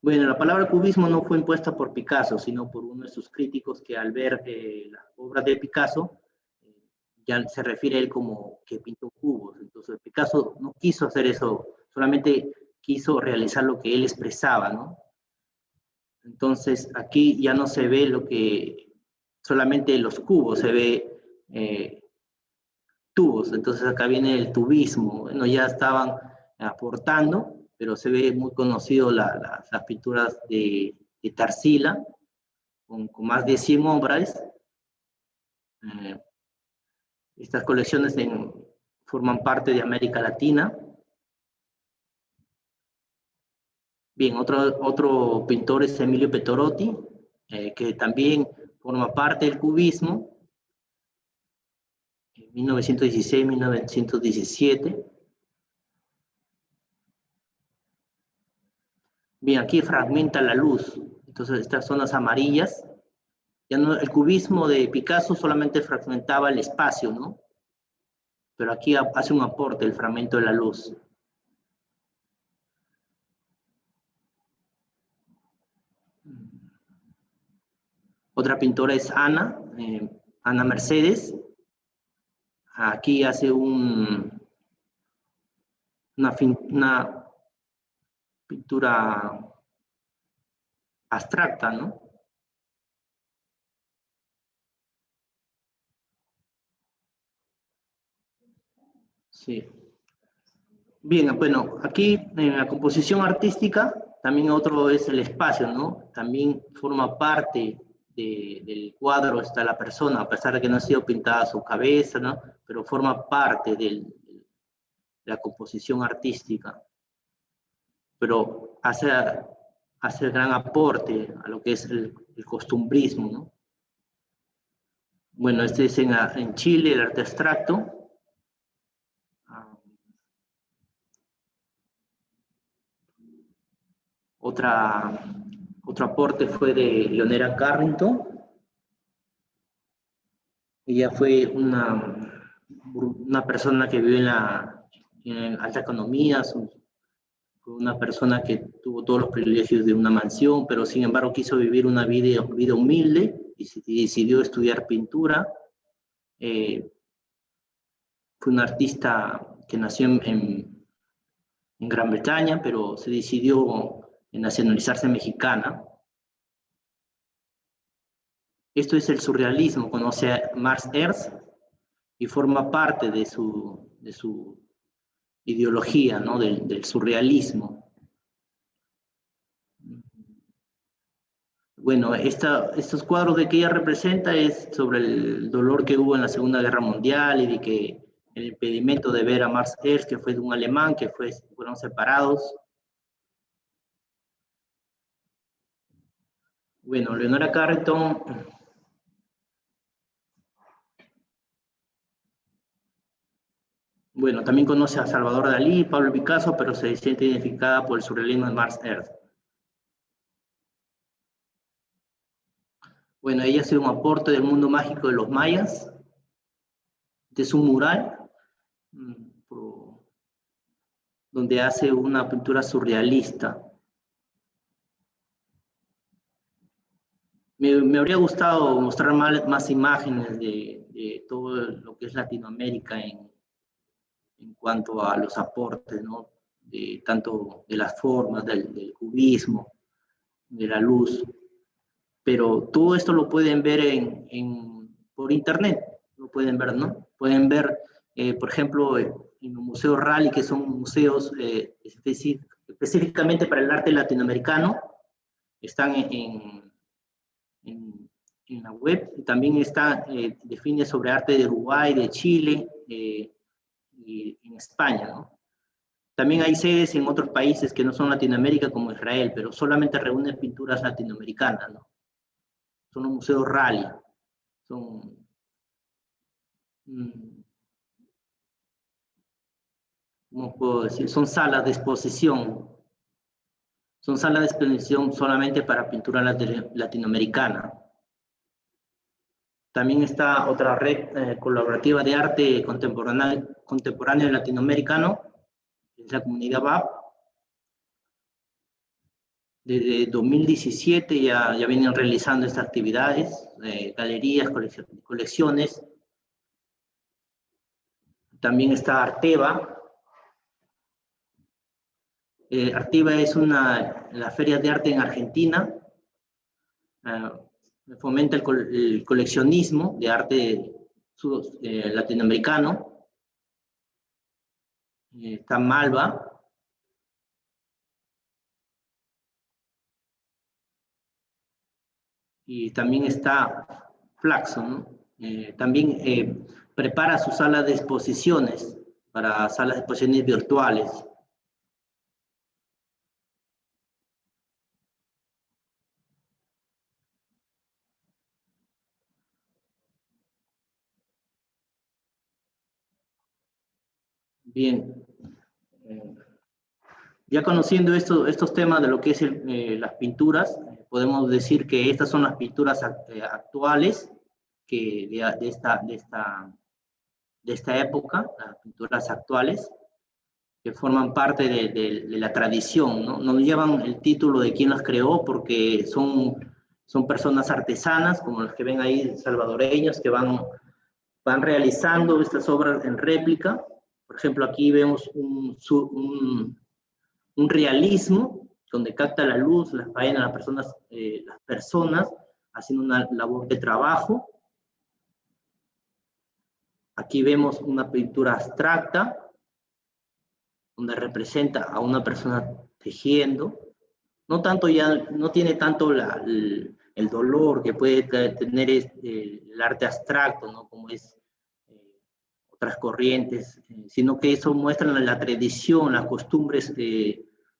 Bueno, la palabra cubismo no fue impuesta por Picasso, sino por uno de sus críticos que al ver las obras de Picasso, ya se refiere a él como que pintó cubos. Entonces Picasso no quiso hacer eso, solamente quiso realizar lo que él expresaba, ¿no? Entonces aquí ya no se ve solamente los cubos, se ve tubos. Entonces acá viene el tubismo. Bueno, ya estaban aportando, pero se ve muy conocido las pinturas de Tarsila, con más de 100 obras. Estas colecciones forman parte de América Latina. Bien, otro pintor es Emilio Pettorotti, que también forma parte del cubismo, en 1916-1917. Bien, aquí fragmenta la luz. Entonces, estas zonas amarillas, ya no, el cubismo de Picasso solamente fragmentaba el espacio, ¿no? Pero aquí hace un aporte, el fragmento de la luz. Otra pintora es Ana Mercedes. Aquí hace una pintura abstracta, ¿no? Sí. Bien, bueno, aquí en la composición artística también otro es el espacio, ¿no? También forma parte del cuadro, está la persona, a pesar de que no ha sido pintada su cabeza, ¿no? Pero forma parte de la composición artística. Pero hace gran aporte a lo que es el costumbrismo, ¿no? Bueno, este es en Chile, el arte abstracto. Otro aporte fue de Leonora Carrington. Ella fue una persona que vive en alta economía, fue una persona que tuvo todos los privilegios de una mansión, pero sin embargo quiso vivir una vida humilde y decidió estudiar pintura. Fue una artista que nació en Gran Bretaña, pero se decidió nacionalizarse mexicana. Esto es el surrealismo, conoce a Max Ernst y forma parte de su ideología, ¿no? del surrealismo. Bueno, estos cuadros de que ella representa es sobre el dolor que hubo en la Segunda Guerra Mundial y de que el impedimento de ver a Max Ernst, que fue de un alemán, que fueron separados, Bueno, Leonora Carrington. Bueno, también conoce a Salvador Dalí, Pablo Picasso, pero se siente identificada por el surrealismo de Mars Earth. Bueno, ella ha sido un aporte del mundo mágico de los mayas. Este es un mural donde hace una pintura surrealista. Me habría gustado mostrar más imágenes de todo lo que es Latinoamérica en cuanto a los aportes, ¿no? Tanto de las formas, del cubismo, de la luz. Pero todo esto lo pueden ver por internet, lo pueden ver, ¿no? Pueden ver, por ejemplo, en los museos Rally, que son museos específicamente para el arte latinoamericano, están en la web, y también está, define sobre arte de Uruguay, de Chile, y en España, ¿no? También hay sedes en otros países que no son Latinoamérica, como Israel, pero solamente reúnen pinturas latinoamericanas, ¿no? Son los museos Rally, son, ¿cómo puedo decir? Son salas de exposición, solamente para pintura latinoamericana. También está otra red colaborativa de arte contemporáneo latinoamericano, que es la comunidad BAP. Desde 2017 ya vienen realizando estas actividades, galerías, colecciones. También está Arteva. Arteva es la feria de arte en Argentina. Fomenta el coleccionismo de arte latinoamericano. Está Malva. Y también está Flaxo, ¿no? También prepara su sala de exposiciones para salas de exposiciones virtuales. Bien, ya conociendo estos temas de lo que es las pinturas, podemos decir que estas son las pinturas actuales de esta época, las pinturas actuales, que forman parte de la tradición, ¿no? No llevan el título de quién las creó porque son personas artesanas, como los que ven ahí, salvadoreños, que van realizando estas obras en réplica. Por ejemplo, aquí vemos un realismo donde capta la luz, las faenas, las personas haciendo una labor de trabajo. Aquí vemos una pintura abstracta donde representa a una persona tejiendo. No tiene tanto el dolor que puede tener el arte abstracto, ¿no? Como es otras corrientes, sino que eso muestra la tradición, las costumbres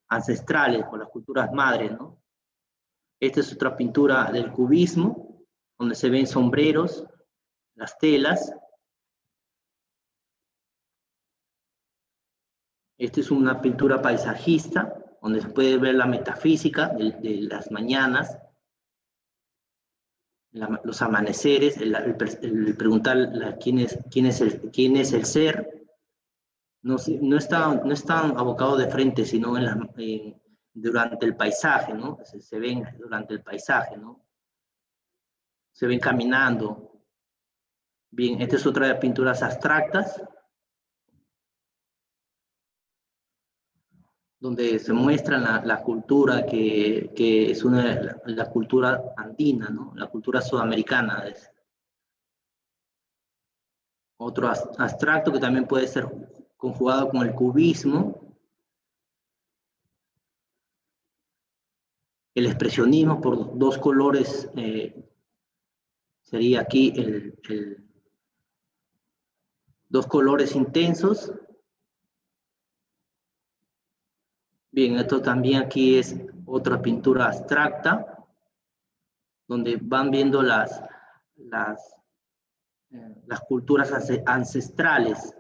ancestrales o las culturas madres, ¿no? Esta es otra pintura del cubismo, donde se ven sombreros, las telas. Esta es una pintura paisajista, donde se puede ver la metafísica de las mañanas, los amaneceres, el preguntar quién es el ser. No están abocados de frente, sino durante el paisaje, ¿no? Se ven durante el paisaje, ¿no? Se ven caminando. Bien, esta es otra de pinturas abstractas, donde se muestra la cultura que es la cultura andina, ¿no? La cultura sudamericana. Otro abstracto que también puede ser conjugado con el cubismo. El expresionismo por dos colores, sería aquí dos colores intensos. Bien, esto también aquí es otra pintura abstracta. donde van viendo las culturas ancestrales,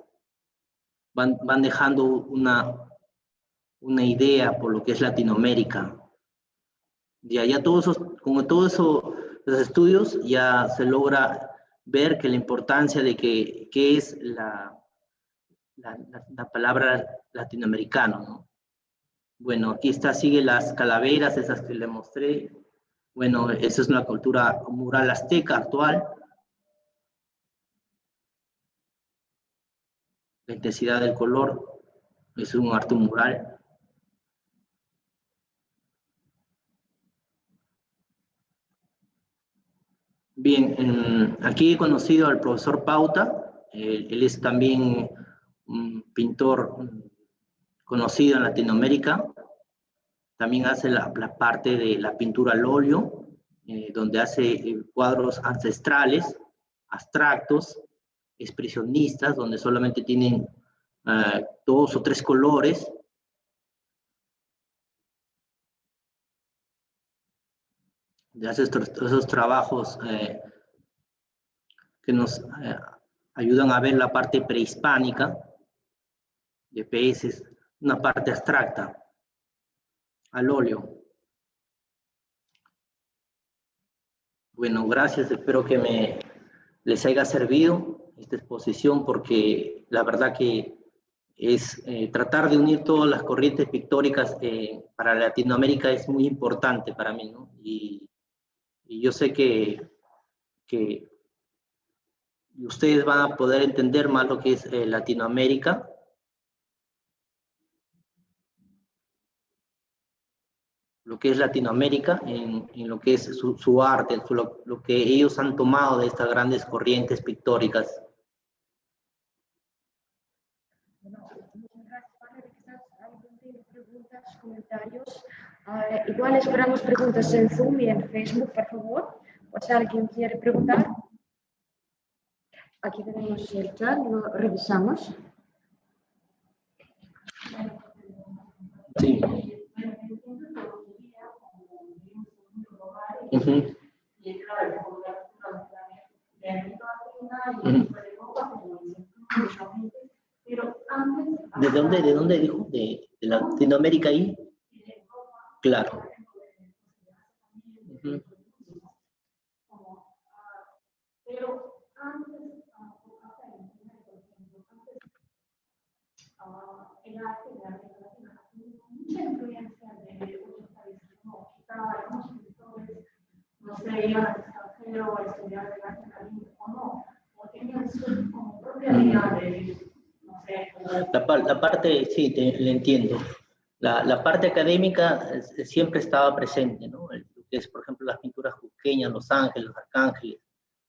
van dejando una idea por lo que es Latinoamérica. Ya con todos los estudios ya se logra ver que la importancia de qué es la palabra latinoamericano, ¿no? Bueno, aquí sigue las calaveras, esas que le mostré. Bueno, esa es una cultura mural azteca actual. La intensidad del color es un arte mural. Bien, aquí he conocido al profesor Pauta. Él es también un pintor conocido en Latinoamérica. También hace la parte de la pintura al óleo, donde hace cuadros ancestrales, abstractos, expresionistas, donde solamente tienen 2 o 3 colores. Hace esos trabajos que nos ayudan a ver la parte prehispánica de peces, una parte abstracta al óleo. Bueno, gracias, espero que les haya servido esta exposición, porque la verdad que es tratar de unir todas las corrientes pictóricas para Latinoamérica es muy importante para mí, ¿no? Y yo sé que ustedes van a poder entender más lo que es Latinoamérica. Lo que es Latinoamérica, en lo que es su arte, lo que ellos han tomado de estas grandes corrientes pictóricas. Bueno, muchas gracias, Padre. Quizás alguien tiene preguntas, comentarios. Igual esperamos preguntas en Zoom y en Facebook, por favor. O si alguien quiere preguntar. Aquí tenemos el chat, lo revisamos. Sí. Uh-huh. ¿De dónde dijo? ¿De Latinoamérica ahí? Claro. Uh-huh. El arte de América Latina tiene mucha influencia de otros países, ¿no? Quizá algunos pintores no se iban al extranjero a estudiar el arte latino o no, o tenían su como propia idea de, no sé. La parte, sí, le entiendo. La parte académica siempre estaba presente, ¿no? Lo que es, por ejemplo, las pinturas cusqueñas, los ángeles, los arcángeles.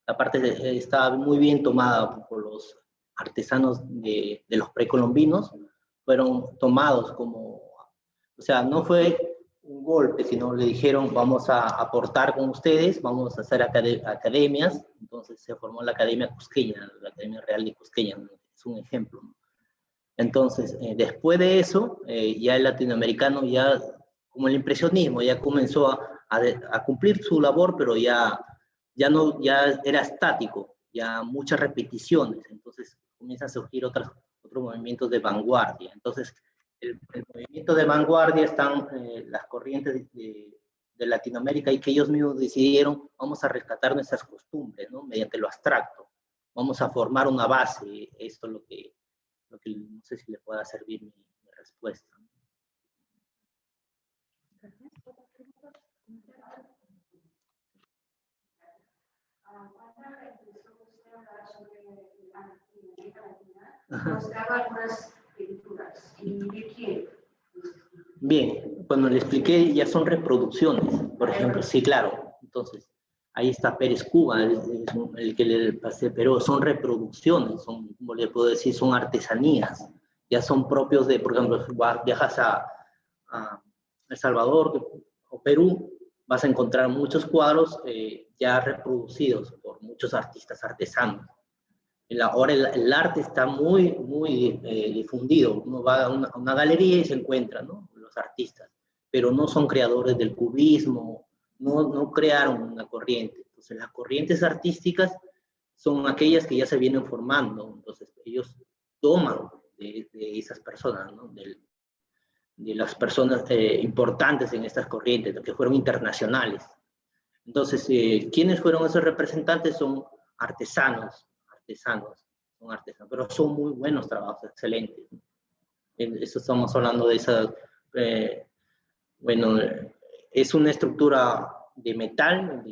La parte estaba muy bien tomada por los artesanos de los precolombinos, fueron tomados como, o sea, no fue un golpe, sino le dijeron, vamos a aportar con ustedes, vamos a hacer academias. Entonces se formó la Academia Cusqueña, la Academia Real de Cusqueña, ¿no? Es un ejemplo, ¿no? Entonces, después de eso, ya el latinoamericano, ya como el impresionismo, ya comenzó a cumplir su labor, pero ya era estático, ya muchas repeticiones. Entonces comienzan a surgir otros movimientos de vanguardia. Entonces, el movimiento de vanguardia están las corrientes de Latinoamérica, y que ellos mismos decidieron, vamos a rescatar nuestras costumbres, ¿no? Mediante lo abstracto. Vamos a formar una base. Esto es lo que no sé si le pueda servir mi respuesta. Gracias. ¿Otras preguntas? Cuando empezó usted a hablar sobre la América Latina, mostraba algunas pinturas. ¿Y de quién? Bien, cuando le expliqué, ya son reproducciones, por ejemplo, sí, claro. Entonces, ahí está Pérez Cuba, el que le pasé, pero son reproducciones, son, como le puedo decir, son artesanías, ya son propios de, por ejemplo, viajas a El Salvador o Perú, vas a encontrar muchos cuadros ya reproducidos por muchos artistas artesanos. Ahora el arte está muy difundido. Uno va a una galería y se encuentra, ¿no?, los artistas, pero no son creadores del cubismo, no crearon una corriente. Entonces, las corrientes artísticas son aquellas que ya se vienen formando. Entonces, ellos toman de esas personas, ¿no? De las personas importantes en estas corrientes, que fueron internacionales. Entonces, ¿quiénes fueron esos representantes? Son artesanos, pero son muy buenos trabajos, excelentes. Eso estamos hablando de esa, bueno, es una estructura de metal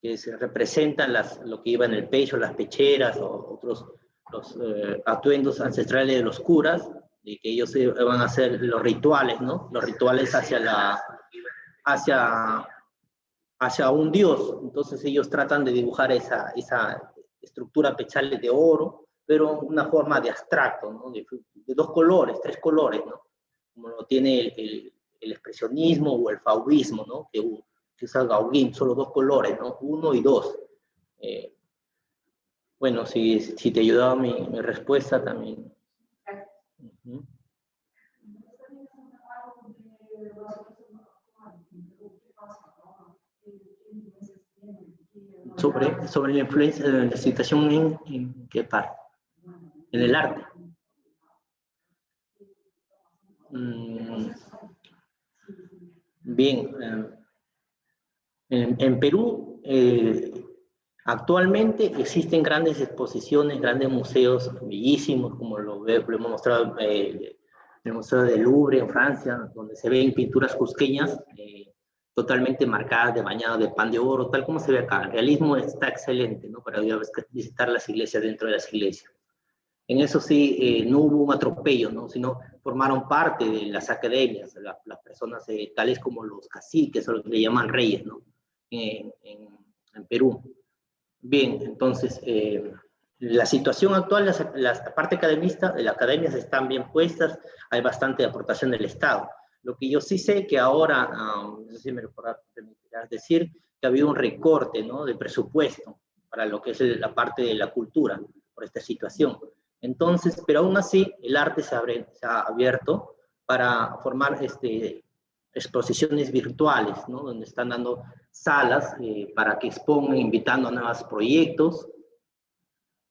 que se representan lo que iba en el pecho, las pecheras o otros los atuendos ancestrales de los curas, de que ellos van a hacer los rituales, ¿no? Los rituales hacia un dios. Entonces ellos tratan de dibujar esa estructura pechal de oro, pero una forma de abstracto, ¿no? De 2 colores, 3 colores, ¿no? Como lo tiene el expresionismo o el fauvismo, ¿no? Que usa Gauguin, solo 2 colores, ¿no? 1 y 2. Bueno, si te ayudaba mi respuesta también. Uh-huh. Sobre la influencia de la situación en qué parte, en el arte. Bien, en Perú actualmente existen grandes exposiciones, grandes museos bellísimos, como lo hemos mostrado en el Museo del Louvre en Francia, donde se ven pinturas cusqueñas totalmente marcadas de bañado de pan de oro, tal como se ve acá. El realismo está excelente, ¿no? Para visitar las iglesias dentro de las iglesias. En eso sí, no hubo un atropello, ¿no? Sino formaron parte de las academias, las personas tales como los caciques, o lo que le llaman reyes, ¿no? En Perú. Bien, entonces, la situación actual, la parte academista, de las academias están bien puestas, hay bastante aportación del Estado. Lo que yo sí sé que ahora, no sé si me lo permitirás decir, que ha habido un recorte, ¿no? De presupuesto para lo que es la parte de la cultura, por esta situación. Entonces, pero aún así, el arte se ha abierto para formar exposiciones virtuales, ¿no? Donde están dando salas para que expongan, invitando a nuevos proyectos.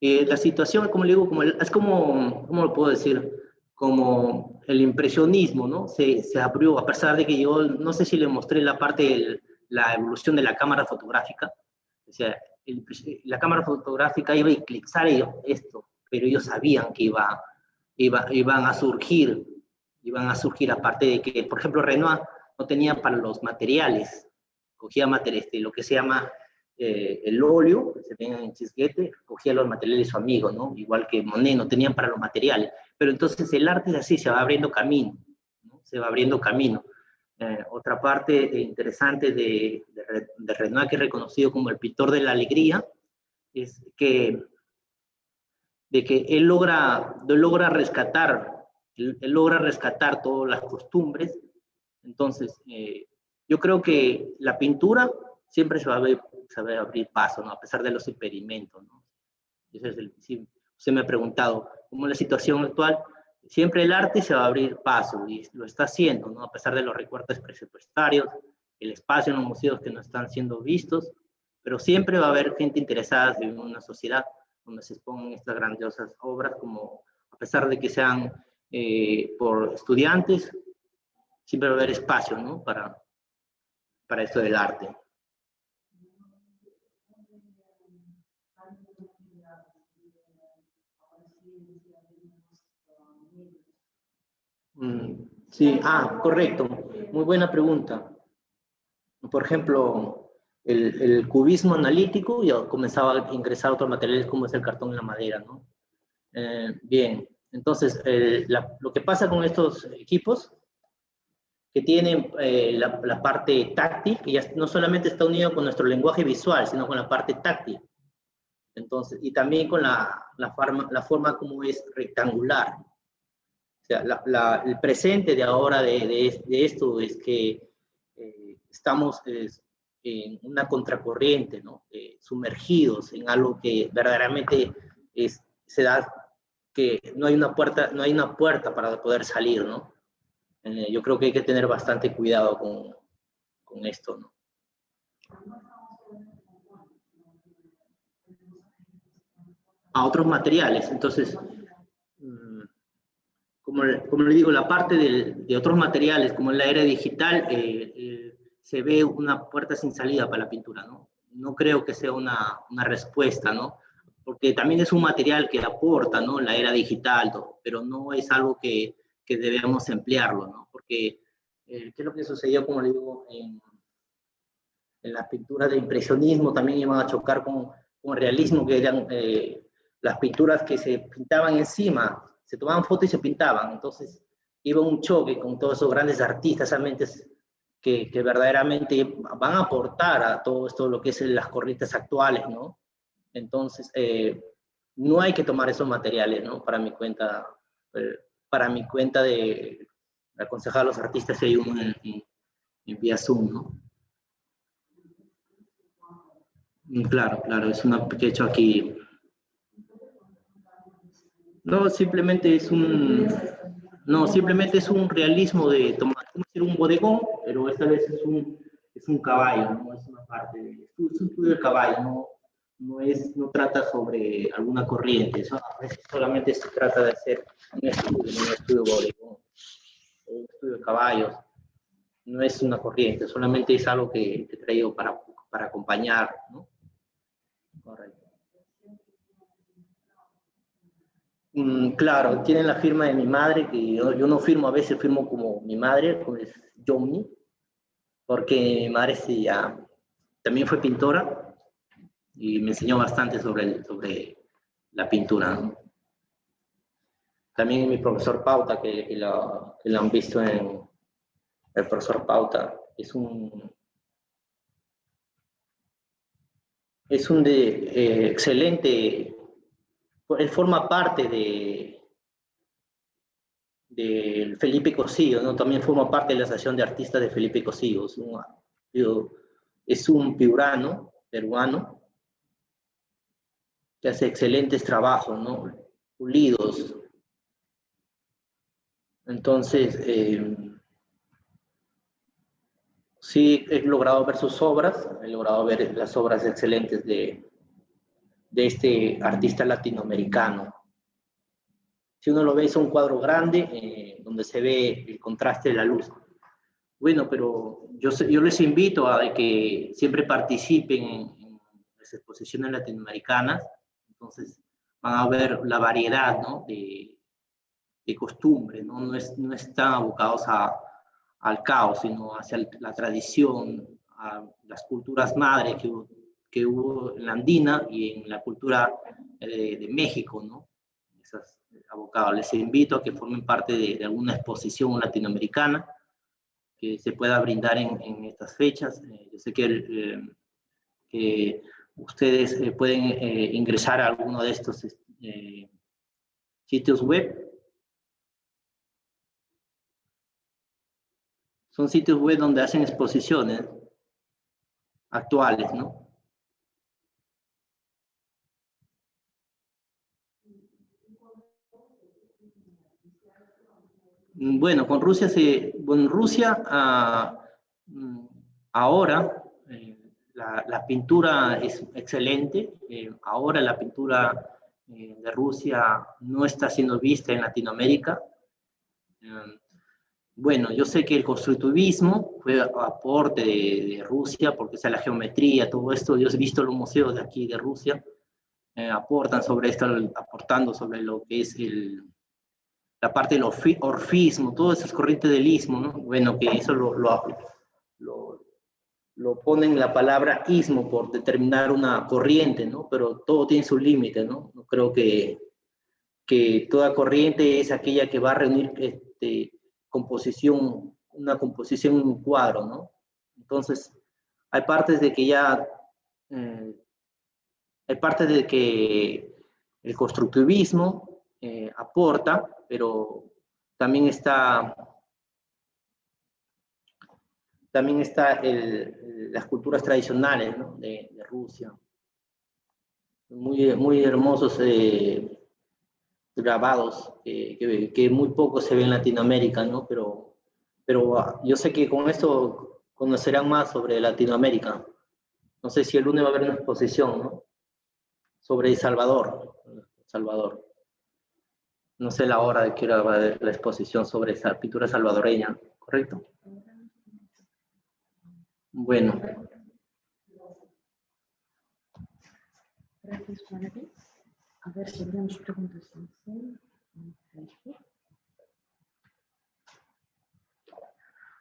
La situación, como le digo, es como, ¿cómo lo puedo decir? Como el impresionismo, ¿no? Se abrió, a pesar de que yo, no sé si le mostré la parte de la evolución de la cámara fotográfica. O sea, la cámara fotográfica iba a eclipsar esto, pero ellos sabían que iban a surgir, aparte de que, por ejemplo, Renoir no tenía para los materiales, cogía lo que se llama el óleo, que se tenía en chisguete, cogía los materiales de su amigo, ¿no? Igual que Monet, no tenían para los materiales. Pero entonces el arte es así, se va abriendo camino, ¿no? Se va abriendo camino. Otra parte interesante de Renoir, que es reconocido como el pintor de la alegría, es que él logra rescatar todas las costumbres. Entonces, yo creo que la pintura siempre se va a abrir paso, ¿no? A pesar de los experimentos, ¿no? Sí, usted me ha preguntado, ¿cómo es la situación actual? Siempre el arte se va a abrir paso, y lo está haciendo, ¿no? A pesar de los recortes presupuestarios, el espacio en los museos que no están siendo vistos, pero siempre va a haber gente interesada en una sociedad donde se expongan estas grandiosas obras, como a pesar de que sean por estudiantes, siempre va a haber espacio, ¿no? Para esto del arte. Sí, correcto. Muy buena pregunta. Por ejemplo, el cubismo analítico ya comenzaba a ingresar otros materiales como es el cartón y la madera, ¿no? Bien, entonces lo que pasa con estos equipos que tienen la parte táctil, que ya no solamente está unido con nuestro lenguaje visual, sino con la parte táctil. Entonces, y también con la forma como es rectangular. O sea, el presente de ahora de esto es que estamos en una contracorriente, ¿no? Sumergidos en algo que verdaderamente se da, que no hay una puerta para poder salir, ¿no? Yo creo que hay que tener bastante cuidado con esto, ¿no? a otros materiales. Entonces, como le digo, la parte de otros materiales, como en la era digital, se ve una puerta sin salida para la pintura, ¿no? No creo que sea una respuesta, ¿no? Porque también es un material que aporta, ¿no? La era digital, ¿no? Pero no es algo que debemos emplearlo, ¿no? Porque, ¿qué es lo que sucedió, como le digo, en las pinturas de impresionismo? También iban a chocar con el realismo, que eran las pinturas que se pintaban encima, se tomaban fotos y se pintaban. Entonces iba un choque con todos esos grandes artistas, que verdaderamente van a aportar a todo esto, lo que es las corrientes actuales, ¿no? Entonces, no hay que tomar esos materiales, ¿no? Para mi cuenta de aconsejar a los artistas si hay uno en vía Zoom, ¿no? Claro, claro, es una que he hecho aquí. No, simplemente es un realismo de tomar, como decir, un bodegón, pero esta vez es un caballo, ¿no? Es una parte, es un estudio del caballo, no trata sobre alguna corriente, solamente se trata de hacer un estudio bodegón, un estudio de caballos, no es una corriente, solamente es algo que he traído para acompañar, ¿no? Correcto. Claro, tienen la firma de mi madre, que yo no firmo, a veces firmo como mi madre, como es Johnny, porque mi madre sí, también fue pintora y me enseñó bastante sobre la pintura, ¿no? También mi profesor Pauta, que lo han visto en el profesor Pauta, es un excelente, él forma parte de Felipe Cosío, ¿no? También forma parte de la Asociación de Artistas de Felipe Cosío. Es un piurano, peruano, que hace excelentes trabajos, ¿no? Pulidos. Entonces, sí he logrado ver sus obras, he logrado ver las obras excelentes de este artista latinoamericano. Si uno lo ve, es un cuadro grande, donde se ve el contraste de la luz. Bueno, pero yo les invito a que siempre participen en las exposiciones latinoamericanas. Entonces van a ver la variedad, ¿no? de costumbres, ¿no? No están abocados al caos, sino hacia la tradición, a las culturas madres que hubo en la andina y en la cultura de México, ¿no? Esas abocados. Les invito a que formen parte de alguna exposición latinoamericana que se pueda brindar en estas fechas. Yo sé que ustedes pueden ingresar a alguno de estos sitios web. Son sitios web donde hacen exposiciones actuales, ¿no? Bueno, con Rusia ahora la pintura es excelente. Ahora la pintura de Rusia no está siendo vista en Latinoamérica. Bueno, yo sé que el constructivismo fue aporte de Rusia, porque es la geometría, todo esto. Yo he visto los museos de aquí de Rusia, aportando sobre lo que es la parte del orfismo, todas esas corrientes del istmo, ¿no? Bueno, que eso lo ponen la palabra istmo por determinar una corriente, ¿no? Pero todo tiene su límite, ¿no? No creo que toda corriente es aquella que va a reunir una composición en un cuadro, ¿no? Entonces, hay partes de que el constructivismo aporta, pero también está las culturas tradicionales, ¿no? de Rusia. Muy, muy hermosos grabados que muy poco se ve en Latinoamérica, ¿no? Pero yo sé que con esto conocerán más sobre Latinoamérica. No sé si el lunes va a haber una exposición, ¿no? Sobre Salvador. No sé la hora de que hora va a haber la exposición sobre esa pintura salvadoreña, ¿correcto? Bueno. Gracias, Juanete. A ver si tenemos preguntas en Facebook.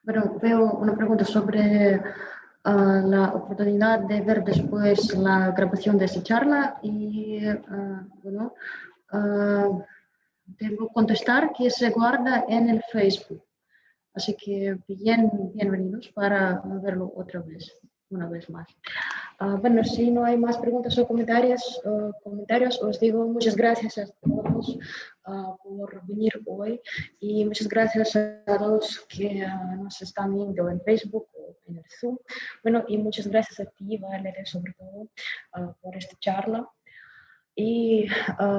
Bueno, veo una pregunta sobre la oportunidad de ver después la grabación de esta charla y, bueno, debo contestar que se guarda en el Facebook. Así que bienvenidos para verlo otra vez, una vez más. Bueno, si no hay más preguntas o comentarios, os digo muchas gracias a todos por venir hoy y muchas gracias a todos que nos están viendo en Facebook o en el Zoom. Bueno, y muchas gracias a ti, Valeria, sobre todo, por esta charla y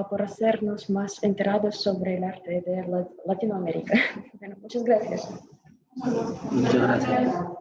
por hacernos más enterados sobre el arte de Latinoamérica. Bueno, muchas gracias. Muchas gracias.